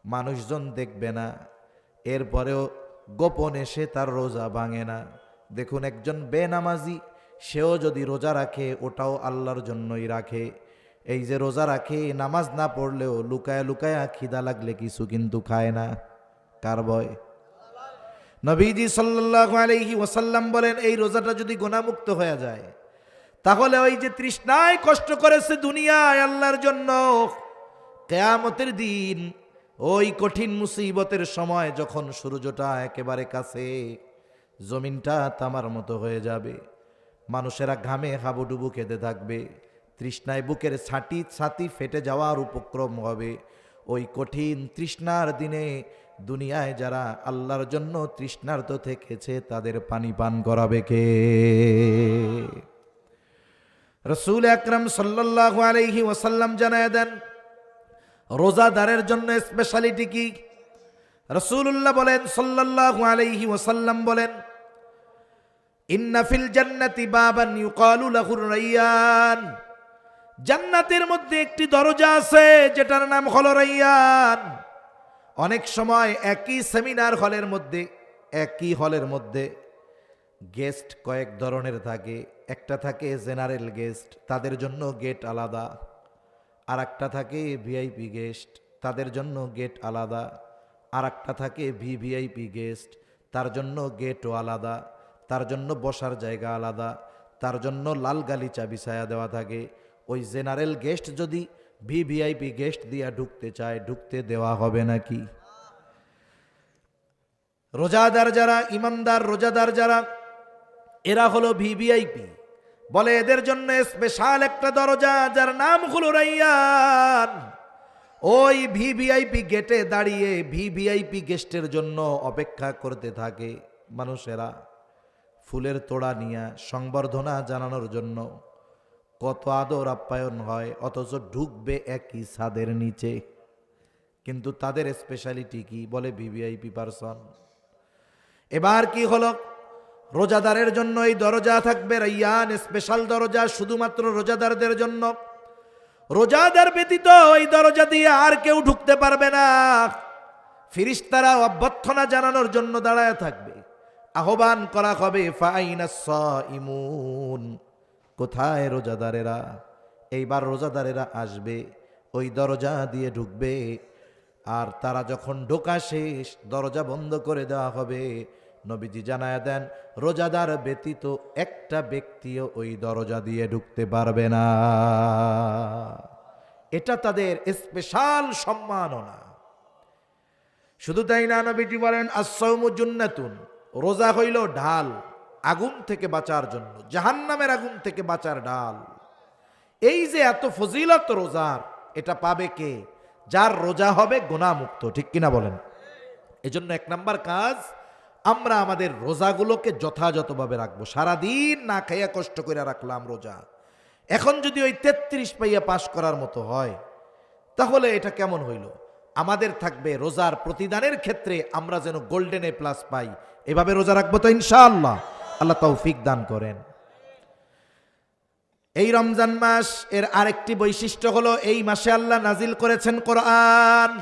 মানুষজন দেখবে না, এরপরেও গোপনে সে তার রোজা ভাঙে না। দেখুন, একজন বেনামাজি সেও যদি রোজা রাখে, ওটাও আল্লাহর জন্যই রাখে। এই যে রোজা রাখে, নামাজ না পড়লেও লুকায়া লুকায়া খিদা লাগলে কিছু কিন্তু খায় না। কার ভয়? নবীজি সাল্লাল্লাহু আলাইহি ওয়াসাল্লাম বলেন, এই রোজাটা যদি গুনাহমুক্ত হয়ে যায়, তাহলে ওই যে তৃষ্ণায় কষ্ট করেছে দুনিয়ায় আল্লাহর জন্য, কিয়ামতের দিন ওই কঠিন মুসিবতের সময় যখন সূর্যটা একেবারে কাছে, জমিনটা তামার মতো হয়ে যাবে, মানুষেরা ঘামে হাবুডুবু খেতে থাকবে, তৃষ্ণায় বুকের ছাতি ফেটে যাওয়ার উপক্রম হবে। ওই কঠিন তৃষ্ণার দিনে দুনিয়ায় যারা আল্লাহর জন্য তৃষ্ণার্ত থেকেছে, তাদের পানি পান করাবে কে? রাসূল আকরাম সাল্লাল্লাহু আলাইহি ওয়াসাল্লাম জানায় দেন, রোজাদারের জন্য স্পেশালিটি কি? রাসূলুল্লাহ বলেন সাল্লাল্লাহু আলাইহি ওয়াসাল্লাম বলেন, ইন্না ফিল জান্নাতি বাবান ইউকালু লাহুর রায়্যান। জান্নাতের মধ্যে একটি দরজা আছে যেটার নাম হলো রায়্যান। অনেক সময় একই সেমিনার হলের মধ্যে, একই হলের মধ্যে গেস্ট কয়েক ধরনের থাকে। একটা থাকে জেনারেল গেস্ট, তাদের জন্য গেট আলাদা। আর একটা থাকে ভিআইপি গেস্ট, তাদের জন্য গেট আলাদা। আর একটা থাকে ভিভিআইপি গেস্ট, তার জন্য গেটও আলাদা, তার জন্য বসার জায়গা আলাদা, তার জন্য লাল গালিচা বিছায়া দেওয়া থাকে। ওই জেনারেল গেস্ট যদি ভিভিআইপি গেস্ট দিয়া ঢুকতে চায়, ঢুকতে দেওয়া হবে নাকি? রোজাদার যারা, ইমানদার রোজাদার যারা, এরা হলো ভিভিআইপি। বলে এদের জন্য স্পেশাল একটা দরজা যার নাম হলো রায়্যান। ওই ভিভিআইপি গেটে দাঁড়িয়ে ভিভিআইপি গেস্টের জন্য অপেক্ষা করতে থাকে মানুষেরা, ফুলের তোড়া নিয়ে সংবর্ধনা জানানোর জন্য। কত আদর আপ্যায়ন হয়, অথচ ঢুকবে একই ছাদের নিচে। কিন্তু তাদের স্পেশালিটি কি? বলে ভিভিআইপি পারসন। এবার কি হলো, রোজাদারের জন্য এই দরজা থাকবে রায়্যান, স্পেশাল দরজা শুধুমাত্র রোজাদারদের জন্য। রোজাদার ব্যতীত এই দরজা দিয়ে আর কেউ ঢুকতে পারবে না। ফেরেশতারা অভ্যর্থনা জানানোর জন্য দাঁড়ায় থাকবে, আহ্বান করা হবে, ফাইনাস সাইমুন, কোথায় রোজাদারেরা? এইবার রোজাদারেরা আসবে, ওই দরজা দিয়ে ঢুকবে, আর তারা যখন ঢোকা শেষ দরজা বন্ধ করে দেওয়া হবে। নবীজি জানায়া দেন, রোজাদার ব্যতীত একটা ব্যক্তিও ওই দরজা দিয়ে ঢুকতে পারবে না। এটা তাদের স্পেশাল সম্মাননা। শুধু তাই না, নবীজি বলেন আস-সাওমু জুন্নাতুন, রোজা হইল ঢাল, আগুন থেকে বাঁচার জন্য, জাহান্নামের আগুন থেকে বাঁচার ঢাল। এই যে এত ফজিলত রোজার, এটা পাবে কে? যার রোজা হবে গুনাহমুক্ত, ঠিক কিনা বলেন? এজন্য এক নাম্বার কাজ, আমরা আমাদের রোজাগুলোকে যথাযথভাবে রাখবো। সারাদিন না খাইয়া কষ্ট করে রাখলাম রোজা, এখন যদি ওই 33 পাইয়া পাশ করার মতো হয়, তাহলে এটা কেমন হইল? আমাদের থাকবে রোজার প্রতিদানের ক্ষেত্রে আমরা যেন গোল্ডেন এ প্লাস পাই, এভাবে রোজা রাখবো তো ইনশাআল্লাহ। আল্লাহ তৌফিক দান করেন। এই রমজান মাস এর আরেকটি বৈশিষ্ট্য হলো, এই মাসে আল্লাহ নাজিল করেছেন কোরআন।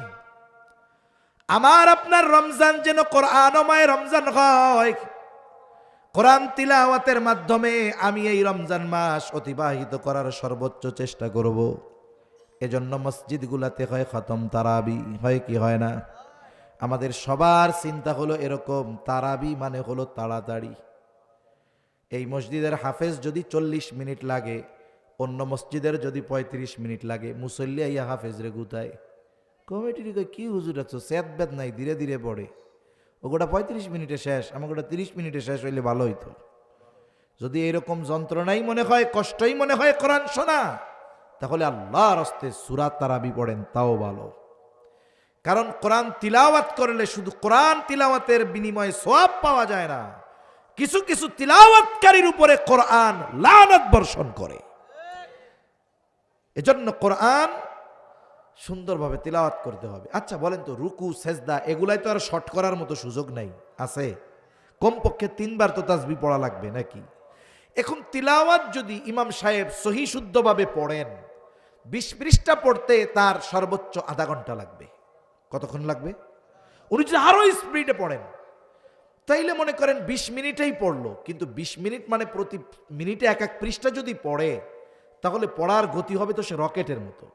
আমার আপনার রমজান যেন কোরআনময় রমজান হয়। কোরআন তিলাওয়াতের মাধ্যমে আমি এই রমজান মাস অতিবাহিত করার সর্বোচ্চ চেষ্টা করব। এজন্য মসজিদগুলাতে হয় খতম তারাবি, হয় কি হয় না? আমাদের সবার চিন্তা হলো এরকম, তারাবি মানে হলো তাড়াতাড়ি। এই মসজিদের হাফেজ যদি 40 মিনিট লাগে, অন্য মসজিদের যদি 35 মিনিট লাগে, মুসল্লি আইয়া হাফেজ রে গুতায়। কমিটির কি হুজুর আছো, সেদ বেদ নাই, ধীরে ধীরে পড়ে, ওটা 35 মিনিটে শেষ, আমাকে ওটা 30 মিনিটে শেষ হইলে ভালো হইতো। যদি এরকম যন্ত্রণাই মনে হয়, কষ্টই মনে হয় কোরআন শোনা, তাহলে আল্লাহর হস্তে সূরা তারাবি পড়েন, তাও ভালো। কারণ কোরআন তিলাওয়াত করলে শুধু কোরআন তিলাওয়াতের বিনিময়ে সওয়াব পাওয়া যায় না, কিছু কিছু তিলাওয়াতকারীর উপরে কোরআন লানত বর্ষণ করে। এজন্য কোরআন সুন্দরভাবে তিলাওয়াত করতে হবে। আচ্ছা বলেন তো, রুকু সেজদা এগুলাই তো আর শর্ট করার মতো সুযোগ নাই, আছে? কমপক্ষে 3 বার তো তাসবিহ পড়া লাগবে নাকি? এখন তিলাওয়াত যদি ইমাম সাহেব সহি শুদ্ধভাবে পড়েন, 20 পৃষ্ঠা পড়তে তার সর্বোচ্চ আধা ঘন্টা লাগবে। কতক্ষণ লাগবে? উনি যদি আরো স্পিডে পড়েন, তাইলে মনে করেন 20 মিনিটেই পড়লো, কিন্তু 20 মিনিট মানে প্রতি মিনিটে এক এক পৃষ্ঠা যদি পড়ে, তাহলে পড়ার গতি হবে তো সে রকেটের মতো,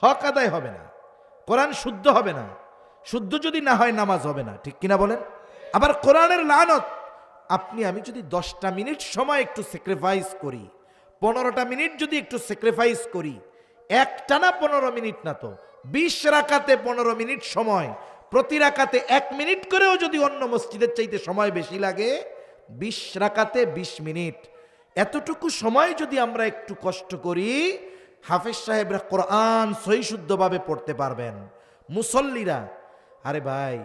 হক আদায় হবে না, কোরআন শুদ্ধ হবে না, শুদ্ধ যদি না হয় নামাজ হবে না, ঠিক কিনা বলেন? আবার কোরআনের লানত, আপনি আমি যদি 10টা মিনিট সময় একটু স্যাক্রিফাইস করি, 15টা মিনিট যদি একটু স্যাক্রিফাইস করি, একটানা 15 মিনিট না তো 20 রাকাতে 15 মিনিট সময়, প্রতি রাকাতে 1 মিনিট করেও যদি অন্য মসজিদের চাইতে সময় বেশি লাগে, 20 রাকাতে 20 মিনিট, এতটুকু সময় যদি আমরা একটু কষ্ট করি, হাফেজ সাহেবরা কোরআন সহি শুদ্ধভাবে পড়তে পারবেন। মুসল্লিরা, আরে ভাই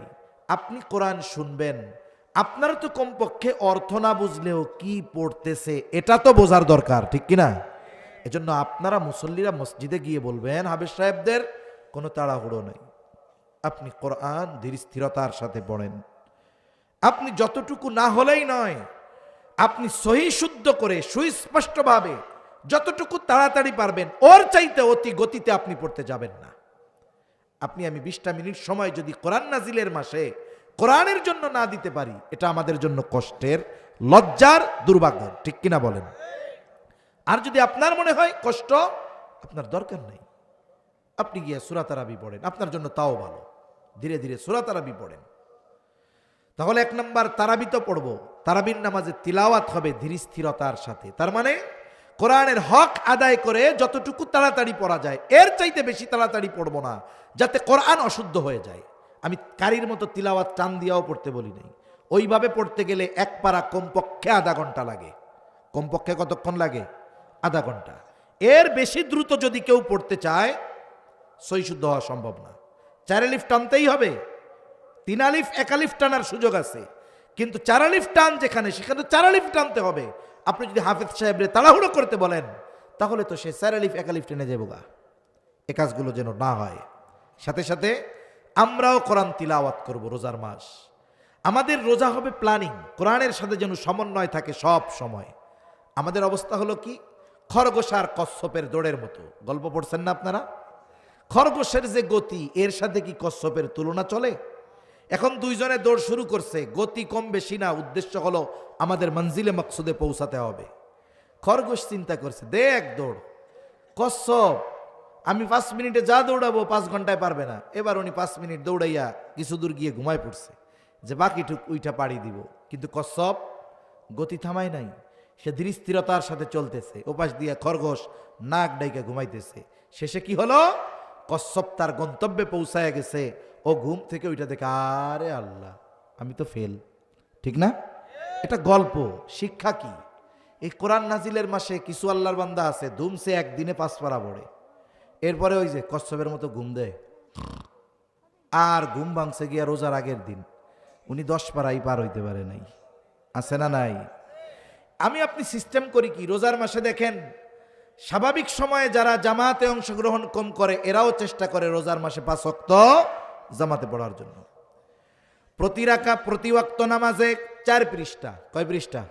আপনি কোরআন শুনবেন, আপনার তো কমপক্ষে অর্থ না বুঝলেও কি পড়তেছে এটা তো বোঝার দরকার, ঠিক কিনা? এজন্য আপনারা মুসল্লিরা মসজিদে গিয়ে বলবেন, হাফেজ সাহেবদের কোনো তাড়াহুড়ো নেই, আপনি কোরআন ধীর স্থিরতার সাথে পড়েন। আপনি যতটুকু না হলেই নয়, আপনি সহি শুদ্ধ করে সুস্পষ্টভাবে যতটুকু তাড়াতাড়ি পারবেন, ওর চাইতে অতি গতিতে আপনি পড়তে যাবেন না। আপনি আমি 20টা মিনিট সময় যদি কোরআন নাজিলের মাসে কোরআনের জন্য না দিতে পারি, এটা আমাদের জন্য কষ্টের, লজ্জার, দুর্ভাগ্য, ঠিক কিনা বলেন? আর যদি আপনার মনে হয় কষ্ট, আপনার দরকার নেই, আপনি গিয়ে সূরা তারাবি পড়েন, আপনার জন্য তাও ভালো, ধীরে ধীরে সূরা তারাবি পড়েন। তাহলে 1 নাম্বার তারাবি তো পড়বো, তারাবির নামাজে তিলাওয়াত হবে ধীর স্থিরতার সাথে, তার মানে কোরআনের হক আদায় করে যতটুকু তাড়াতাড়ি পড়া যায়, এর চাইতে বেশি তাড়াতাড়ি পড়বো না, যাতে কোরআন অশুদ্ধ হয়ে যায়। আমি কারির মতো তিলাওয়াত টান দিয়াও পড়তে বলি নাই, ওইভাবে পড়তে গেলে 1 পারা কমপক্ষে আধা ঘন্টা লাগে। কমপক্ষে কতক্ষণ লাগে? আধা ঘন্টা। এর বেশি দ্রুত যদি কেউ পড়তে চায়, সহি শুদ্ধ হওয়া সম্ভব না। 4 আলিফ টানতেই হবে, 3 আলিফ 1 আলিফ টানার সুযোগ আছে, কিন্তু 4 আলিফ টান যেখানে, সেখানে 4 আলিফ টানতে হবে। আপনি যদি হাফেজ সাহেবরে তাড়াহুড়ো করতে বলেন, তাহলে তো সে 4 আলিফ 1 আলিফ টেনে যাবো গা। এ কাজগুলো যেন না হয়। সাথে সাথে আমরাও কোরআন তিলাওয়াত করব রোজার মাস। আমাদের রোজা হবে প্ল্যানিং, কোরআনের সাথে যেন সমন্বয় থাকে সব সময়। আমাদের অবস্থা হলো কি, খরগোশ আর কচ্ছপের দৌড়ের মতো। গল্প পড়ছেন না আপনারা? খরগোশের যে গতি, এর সাথে কি কচ্ছপের তুলনা চলে? এখন দুইজনে দৌড় শুরু করছে, গতি কম বেশি না, উদ্দেশ্য হলো আমাদের মঞ্জিলে মকসুদে পৌঁছাতে হবে। খরগোশ চিন্তা করছে, দে এক দৌড়। কচ্ছপ আমি 5 মিনিটে যা দৌড়াবো 5 ঘন্টায় পারবে না। এবার উনি 5 মিনিট দৌড়াইয়া কিছু দূর গিয়ে ঘুমায় পড়ছে, যে বাকিটুক উইটা পাড়ি দিব। কিন্তু কচ্ছপ গতি থামায় নাই, সে ধীর স্থিরতার সাথে চলতেছে। ওপাশ দিয়া খরগোশ নাক ডাইকা ঘুমাইতেছে। শেষে কি হলো, কচ্ছপ তার গন্তব্যে পৌঁছায় গেছে। ও ঘুম থেকে ওইটা দেখে, আরে আল্লাহ, আমি তো ফেল। ঠিক না? এটা গল্প। শিক্ষা কি? এই কোরআন নাজিলের মাসে কিছু আল্লাহর বান্দা আছে ধুমসে একদিনে 5 পারা পড়ে, এরপরে ওই যে কচ্ছপের মতো ঘুম দেয়। আর ঘুম ভাঙছে গিয়া রোজার আগের দিন, উনি 10 পারাই পার হইতে পারে নাই। আছে না নাই? আমি আপনি সিস্টেম করি কি, রোজার মাসে দেখেন স্বাভাবিক সময়ে যারা জামাতে অংশগ্রহণ কম করে, এরাও চেষ্টা করে রোজার মাসে 5 ওয়াক্ত জামাতে পড়ার জন্য। প্রতি ওয়াক্ত নামাজে 4 পৃষ্ঠা। কয় পৃষ্ঠা?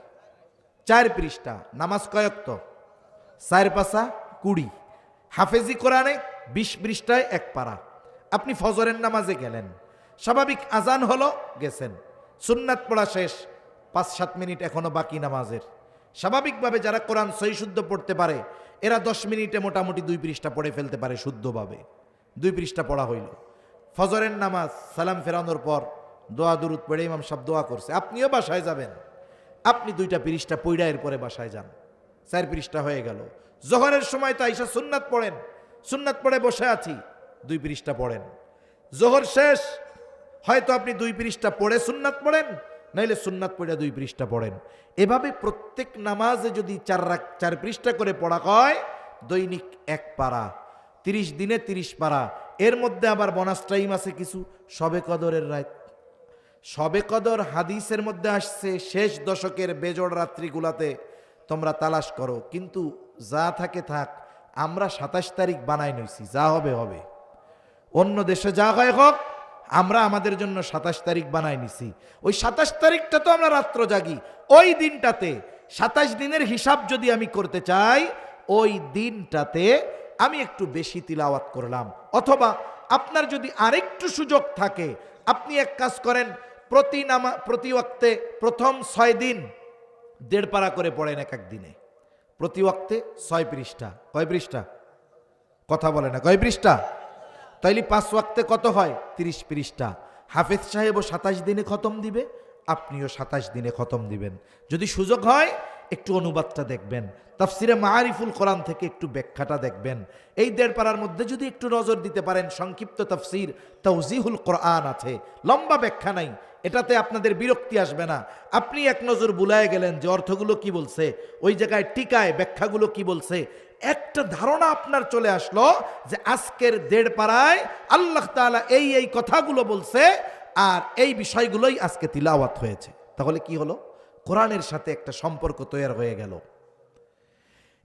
4 পৃষ্ঠা। নামাজ কয় ওয়াক্ত? 4 পাঁচা 20। হাফেজি কোরআনে 20 পৃষ্ঠায় 1 পারা। আপনি ফজরের নামাজে গেলেন, স্বাভাবিক আজান হলো, গেছেন, সুন্নাত পড়া শেষ, 5-7 মিনিট এখনো বাকি নামাজের। স্বাভাবিকভাবে যারা কোরআন সহি শুদ্ধ পড়তে পারে, এরা 10 মিনিটে মোটামুটি 2 পৃষ্ঠা পড়ে ফেলতে পারে শুদ্ধভাবে। 2 পৃষ্ঠা পড়া হইল। ফজরের নামাজ সালাম ফেরানোর পর দোয়া দুরুদ পড়ে ইমাম সাহেব দোয়া করছে, আপনিও বাসায় যাবেন, আপনি 2টা পৃষ্ঠা পড়া এর পরে বাসায় যান, 4 পৃষ্ঠা হয়ে গেল। জোহরের সময় তো আইসা সুন্নাত পড়েন, সুন্নাত পড়ে বসে আছি, 2 পৃষ্ঠা পড়েন। জোহর শেষ, হয়তো আপনি 2 পৃষ্ঠা পড়ে সুন্নাত পড়েন, নাইলে সুন্নাত পড়ে 2 পৃষ্ঠা পড়েন। এভাবে প্রত্যেক নামাজে যদি 4 পৃষ্ঠা করে পড়া হয়, দৈনিক 1 পারা, 30 দিনে 30 পারা। এর মধ্যে আবার বোনাস টাইম আছে কিছু, শবে কদরের রাত। শবে কদর হাদিসের মধ্যে আসছে শেষ দশকের বেজোড় রাত্রিগুলাতে তোমরা তালাশ করো, কিন্তু যা থাকে থাক, আমরা 27 তারিখ বানাই নইছি, যা হবে হবে। অন্য দেশে যা হয় হোক, আমরা আমাদের জন্য 27 তারিখ বানাই নিছি। ওই 27 তারিখটা তো আমরা রাত্র জাগি। ওই দিনটাতে 27 দিনের হিসাব যদি আমি করতে চাই, ওই দিনটাতে আমি একটু বেশি তিলাওয়াত করলাম। অথবা আপনার যদি আরেকটু সুযোগ থাকে, আপনি এক কাজ করেন, প্রতি ওয়াক্তে প্রথম 6 দিন 1.5 পারা করে পড়েন এক এক দিনে। প্রতি ওয়াক্তে 6 পৃষ্ঠা। কয় পৃষ্ঠা? কথা বলে না, কয় পৃষ্ঠা? তাইলে 5 ওয়াক্তে কত হয়? 30 পৃষ্ঠা। হাফেজ সাহেবও 27 দিনে খতম দিবে, আপনিও 27 দিনে খতম দিবেন। যদি সুযোগ হয় একটু অনুবাদটা দেখবেন, তাফসিরে মাআরিফুল কোরআন থেকে একটু ব্যাখ্যাটা দেখবেন। এই 1.5 পারার মধ্যে যদি একটু নজর দিতে পারেন, সংক্ষিপ্ত তাফসির তাওজিহুল কোরআন আছে, লম্বা ব্যাখ্যা নাই, এটাতে আপনাদের বিরক্তি আসবে না। আপনি এক নজর বুলায় গেলেন যে অর্থগুলো কি বলছে, ওই জায়গায় টিকায় ব্যাখ্যাগুলো কি বলছে, একটা ধারণা আপনার চলে আসলো যে আজকের 1.5 পারায় আল্লাহ তাআলা এই কথাগুলো বলছে, আর এই বিষয়গুলোই আজকে তিলাওয়াত হয়েছে। তাহলে কি হলো? কোরআনের সাথে একটা সম্পর্ক তৈরি হয়ে গেল।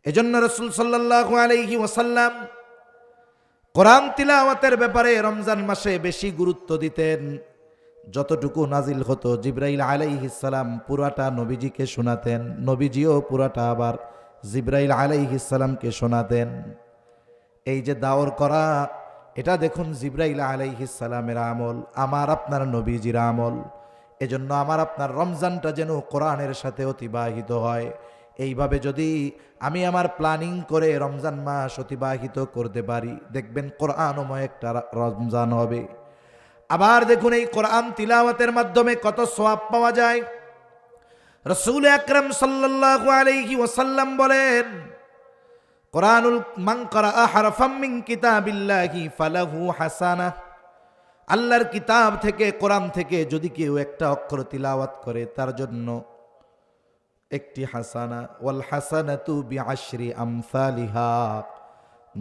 এজন্য রাসূল সাল্লাল্লাহু আলাইহি ওয়াসাল্লাম কোরআন তিলাওয়াতের ব্যাপারে রমজান মাসে বেশি গুরুত্ব দিতেন। যতটুকু নাজিল হতো জিবরাইল আলাইহিস সালাম পুরাটা নবীজিকে শোনাতেন, নবীজিও পুরাটা আবার জিবরাইল আলাইহিস সালামকে শোনাতেন। এই যে দাওর করা, এটা দেখুন জিবরাইল আলাইহিস সালামের আমল, আমার আপনার নবীজির আমল। এজন্য আমার আপনার রমজানটা যেন কোরআনের সাথে অতিবাহিত হয়। এইভাবে যদি আমি আমার প্ল্যানিং করে রমজান মাস অতিবাহিত করতে পারি, দেখবেন কোরআনময় একটা রমজান হবে। আবার দেখুন এই কোরআন তিলাওয়াতের মাধ্যমে কত সওয়াব পাওয়া যায়। রাসূল আকরাম সাল্লাল্লাহু আলাইহি ওয়াসাল্লাম বলেন, কোরআনুল মান ক্বারাআ হারফাম মিন কিতাবিল্লাহি ফালাহু হাসানাহ। আল্লাহর কিতাব থেকে, কোরআন থেকে যদি কেউ একটা অক্ষর তিলাওয়াত করে, তার জন্য একটি হাসানা। ওয়াল হাসানাতু বিআশরি আমসালিহা।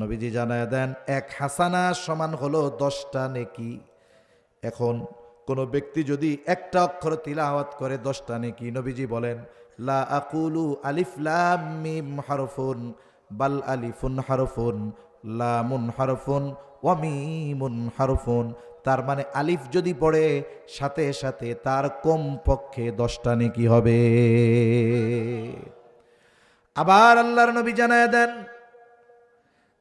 নবীজি জানায় দেন, 1 হাসানা সমান হলো 10টা নেকি। এখন কোন ব্যক্তি যদি একটা অক্ষর তিলাওয়াত করে 10টা নেকি, নবীজি বলেন, লা আকুলু আলিফ লাম মিম হারফুন বাল আলিফুন হারফুন লামুন হারফুন ওয়া মিমুন হারফুন। তার মানে আলিফ যদি পড়ে, সাথে সাথে তার কমপক্ষে 10টা নেকি হবে। আবার আল্লাহর নবী জানায় দেন,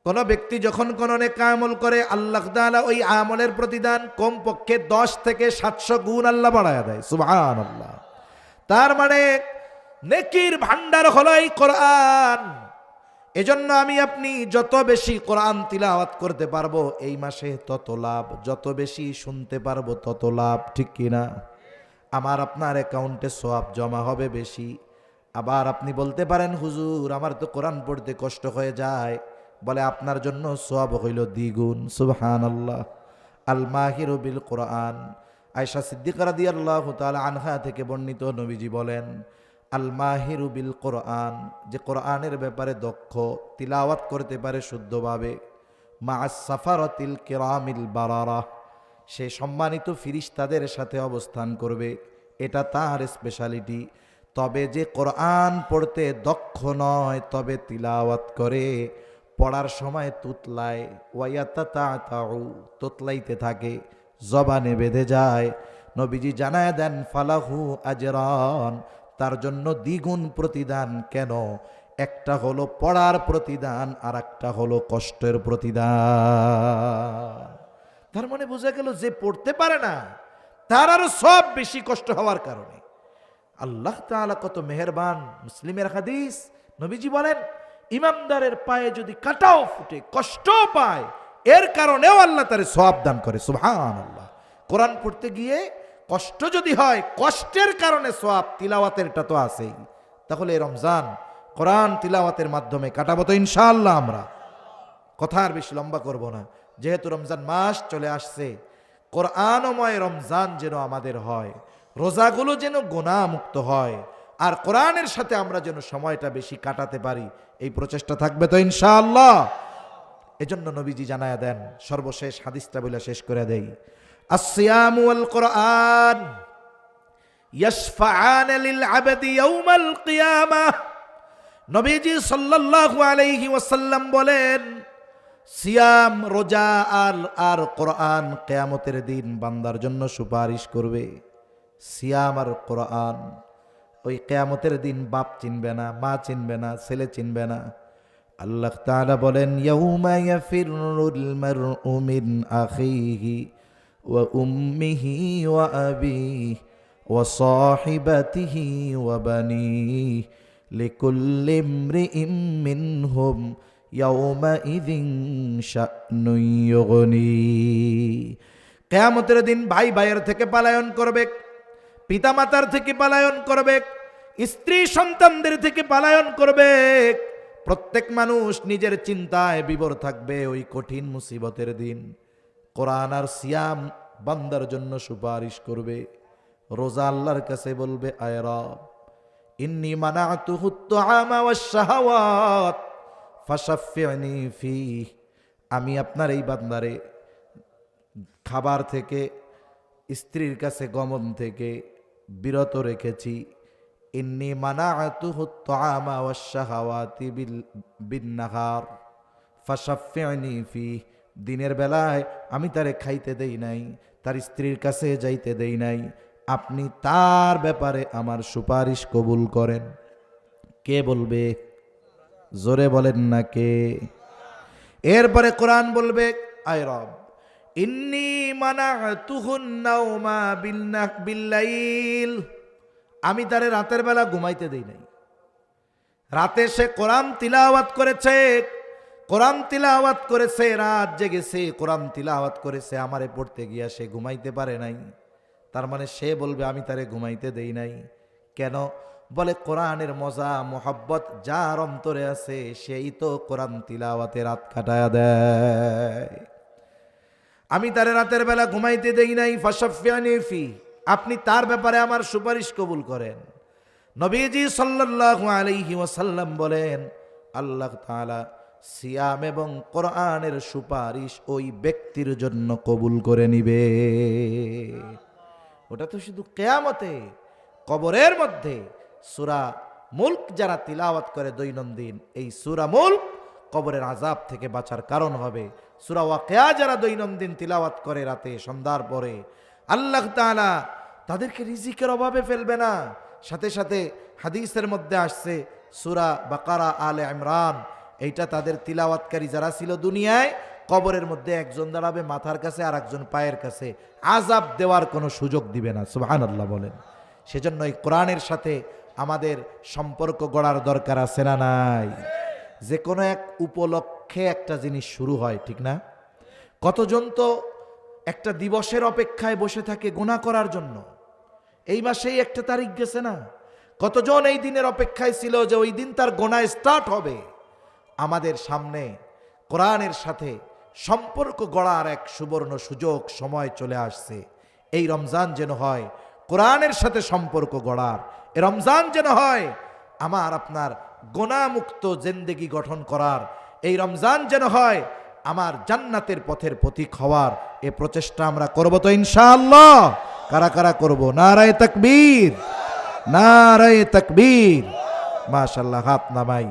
কোন ব্যক্তি যখন কোন নেক আমল করে আল্লাহ তাআলা ওই আমলের প্রতিদান কমপক্ষে 10 থেকে 700 গুণ আল্লাহ বাড়ায়া দেয়। সুবহানাল্লাহ। তার মানে নেকির ভান্ডার হলো এই কোরআন। এজন্য আমি আপনি যত বেশি কোরআন তিলাওয়াত করতে পারবো এই মাসে তত লাভ, যত বেশি শুনতে পারবো তত লাভ, ঠিক কিনা? আমার আপনার অ্যাকাউন্টে সওয়াব জমা হবে বেশি। আবার আপনি বলতে পারেন, হুজুর আমার তো কোরআন পড়তে কষ্ট হয়ে যায়। বলে আপনার জন্য সওয়াব হইল দ্বিগুণ। সুবহানাল্লাহ। আল মাহিরু বিল কোরআন। আয়েশা সিদ্দিকা রাদিয়াল্লাহু তাআলা আনহা থেকে বর্ণিত, নবীজি বলেন, আল মাহিরু বিল কোরআন, যে কোরআনের ব্যাপারে দক্ষ, তিলাওয়াত করতে পারে শুদ্ধভাবে, মা'আস সাফারাতিল কিরামিল বারারা, সে সম্মানিত ফিরিস্তাদের সাথে অবস্থান করবে, এটা তার স্পেশালিটি। তবে যে কোরআন পড়তে দক্ষ নয় তবে তিলাওয়াত করে, পড়ার সময় তুতলায়, ওয়ায়াতাতাউ, তুতলাইতে থাকে, জবানে বেঁধে যায়, নবীজি জানায় দেন ফালাহু আজরান, তার জন্য দ্বিগুণ প্রতিদান। কেন? একটা হলো পড়ার প্রতিদান, আর একটা হলো কষ্টের প্রতিদান। তার মানে বোঝা গেল যে পড়তে পারে না তার আরো সব বেশি কষ্ট হওয়ার কারণে। আল্লাহ তাআলা কত মেহেরবান। মুসলিমের হাদিস, নবীজি বলেন, ইমামদারের পায়ে যদি কাটাও ফুটে, কষ্ট পায়, এর কারণেও আল্লাহ তারে সওয়াব দান করে। সুবহানাল্লাহ। কোরআন পড়তে গিয়ে কষ্ট যদি হয়, কষ্টের কারণে সওয়াব, তিলাওয়াতেরটা তো আছেই। তাহলে রমজান কোরআন তিলাওয়াতের মাধ্যমে কাটাবো তো ইনশাআল্লাহ আমরা। কথা আর বেশি লম্বা করব না, যেহেতু রমজান মাস চলে আসছে। কোরআনময় রমজান যেন আমাদের হয়, রোজাগুলো যেন গুনাহমুক্ত হয়, আর কোরআনের সাথে আমরা যেন সময়টা বেশি কাটাতে পারি, এই প্রচেষ্টা থাকবে তো ইনশাআল্লাহ। এজন্য নবীজি জানায়া দেন, সর্বশেষ হাদিসটা বলে শেষ করে দেই, আসসিয়ামু ওয়াল কোরআন ইয়াশফাআন লিল আবদি ইয়াউমাল কিয়ামাহ। নবীজি সাল্লাল্লাহু আলাইহি ওয়াসাল্লাম বলেন, সিয়াম, রোজা আর কোরআন কিয়ামতের দিন বান্দার জন্য সুপারিশ করবে। সিয়াম আর কোরআন, ওই কিয়ামতের দিন বাপ চিনবে না, মা চিনবে না, ছেলে চিনবে না। আল্লাহ তাআলা বলেন, ইয়াউমা ইয়াফিরুল মারউ মিন আখিহি ওয়া উম্মিহি ওয়া আবিহি ওয়া সাহিবাতিহি ওয়া বানিহি লিকুল্লি ইমরিইম মিনহুম ইয়াউমাইযিন শা'নুন ইউগনি। কিয়ামতের দিন ভাই ভাইয়ের থেকে পলায়ন করবে, পিতামাতার থেকে পলায়ন করবে, স্ত্রী সন্তানদের থেকে পলায়ন করবে। প্রত্যেক মানুষ নিজের চিন্তায় বিভোর থাকবে ওই কঠিন মুসিবতের দিন। কোরআন আর সিয়াম বান্দার জন্য সুপারিশ করবে। রোজা আল্লাহর কাছে বলবে, আয় রব, ইন্নী মানাতুহুত তুআমা ওয়াশ শাহাওয়াত ফাশাফি'নি ফীহি, আমি আপনার এই বান্দারে খাবার থেকে, স্ত্রীর কাছে গমন থেকে বিরত রেখেছি। ইন্নী মানাতুহুত তুআমা ওয়াশ শাহাওয়াতি বিন নাহার ফাশাফি'নি ফীহি, দিনের বেলায় আমি তারে খাইতে দেই নাই, তার স্ত্রীর কাছে যাইতে দেই নাই, আপনি তার ব্যাপারে আমার সুপারিশ কবুল করেন। কে বলবে? জোরে বলেন না কে? এরপরে কোরআন বলবে, আয় রব, ইন্নী মানাতুহুন নাওমা বিল্লাইল, আমি তারে রাতের বেলা ঘুমাইতে দেই নাই। রাতে সে কোরআন তিলাওয়াত করেছে, কোরআন তিলাওয়াত করেছে, রাত জেগেছে, কোরআন তিলাওয়াত করেছে, আমারে পড়তে গিয়া সে ঘুমাইতে পারে নাই। তার মানে সে বলবে আমি তারে ঘুমাইতে দেই নাই। কেন? বলে কোরআনের মজা মোহাব্বত যার অন্তরে আছে সেই তো কোরআন তিলাওয়াতে রাত কাটায়া দেয়। আমি তারে রাতের বেলা ঘুমাইতে দেই নাই, ফাশাফি'নি ফি, আপনি তার ব্যাপারে আমার সুপারিশ কবুল করেন। নবীজি সাল্লাল্লাহু আলাইহি ওয়াসাল্লাম বলেন, আল্লাহ তাআলা সিয়াম এবং কোরআনের সুপারিশ ওই ব্যক্তির জন্য কবুল করে নিবে। ওটা তো শুধু কিয়ামতে, কবরের মধ্যে সূরা মুলক যারা তিলাওয়াত করে দৈনন্দিন, এই সূরা মুলক কবরের আযাব থেকে বাঁচার কারণ হবে। সূরা ওয়াকিয়া যারা দৈনন্দিন তিলাওয়াত করে রাতে সন্ধ্যার পরে, আল্লাহ তাআলা তাদেরকে রিজিকের অভাবে ফেলবে না। সাথে সাথে হাদিসের মধ্যে আসছে, সূরা বাকারা, আলে ইমরান এইটা তাদের তিলাওয়াতকারী যারা ছিল দুনিয়ায়, কবরের মধ্যে একজন দাঁড়াবে মাথার কাছে আর একজন পায়ের কাছে, আযাব দেওয়ার কোনো সুযোগ দিবে না। সুবহানাল্লাহ বলেন। সেজন্য এই কোরআনের সাথে আমাদের সম্পর্ক গড়ার দরকার আছে না নাই? যে কোনো এক উপলক্ষে একটা জিনিস শুরু হয়, ঠিক না? কতজন তো একটা দিবসের অপেক্ষায় বসে থাকে গুনাহ করার জন্য। এই মাসেই একটা তারিখ গেছে না, কতজন এই দিনের অপেক্ষায় ছিল যে ওই দিন তার গুনাহ স্টার্ট হবে। আমাদের সামনে কোরআনের সাথে সম্পর্ক গড়ার এক সুবর্ণ সুযোগ সময় চলে আসছে। এই রমজান যেন হয় কোরআনের সাথে সম্পর্ক গড়ার, এই রমজান যেন হয় আমার আপনার গুনাহমুক্ত জিন্দেগি গঠন করার, এই রমজান যেন হয় আমার জান্নাতের পথের প্রতীক হওয়ার। এ প্রচেষ্টা আমরা করব তো ইনশাআল্লাহ? কারা কারা করব? নারায়ে তাকবীর, নারায়ে তাকবীর। মাশাআল্লাহ, হাত নামাই।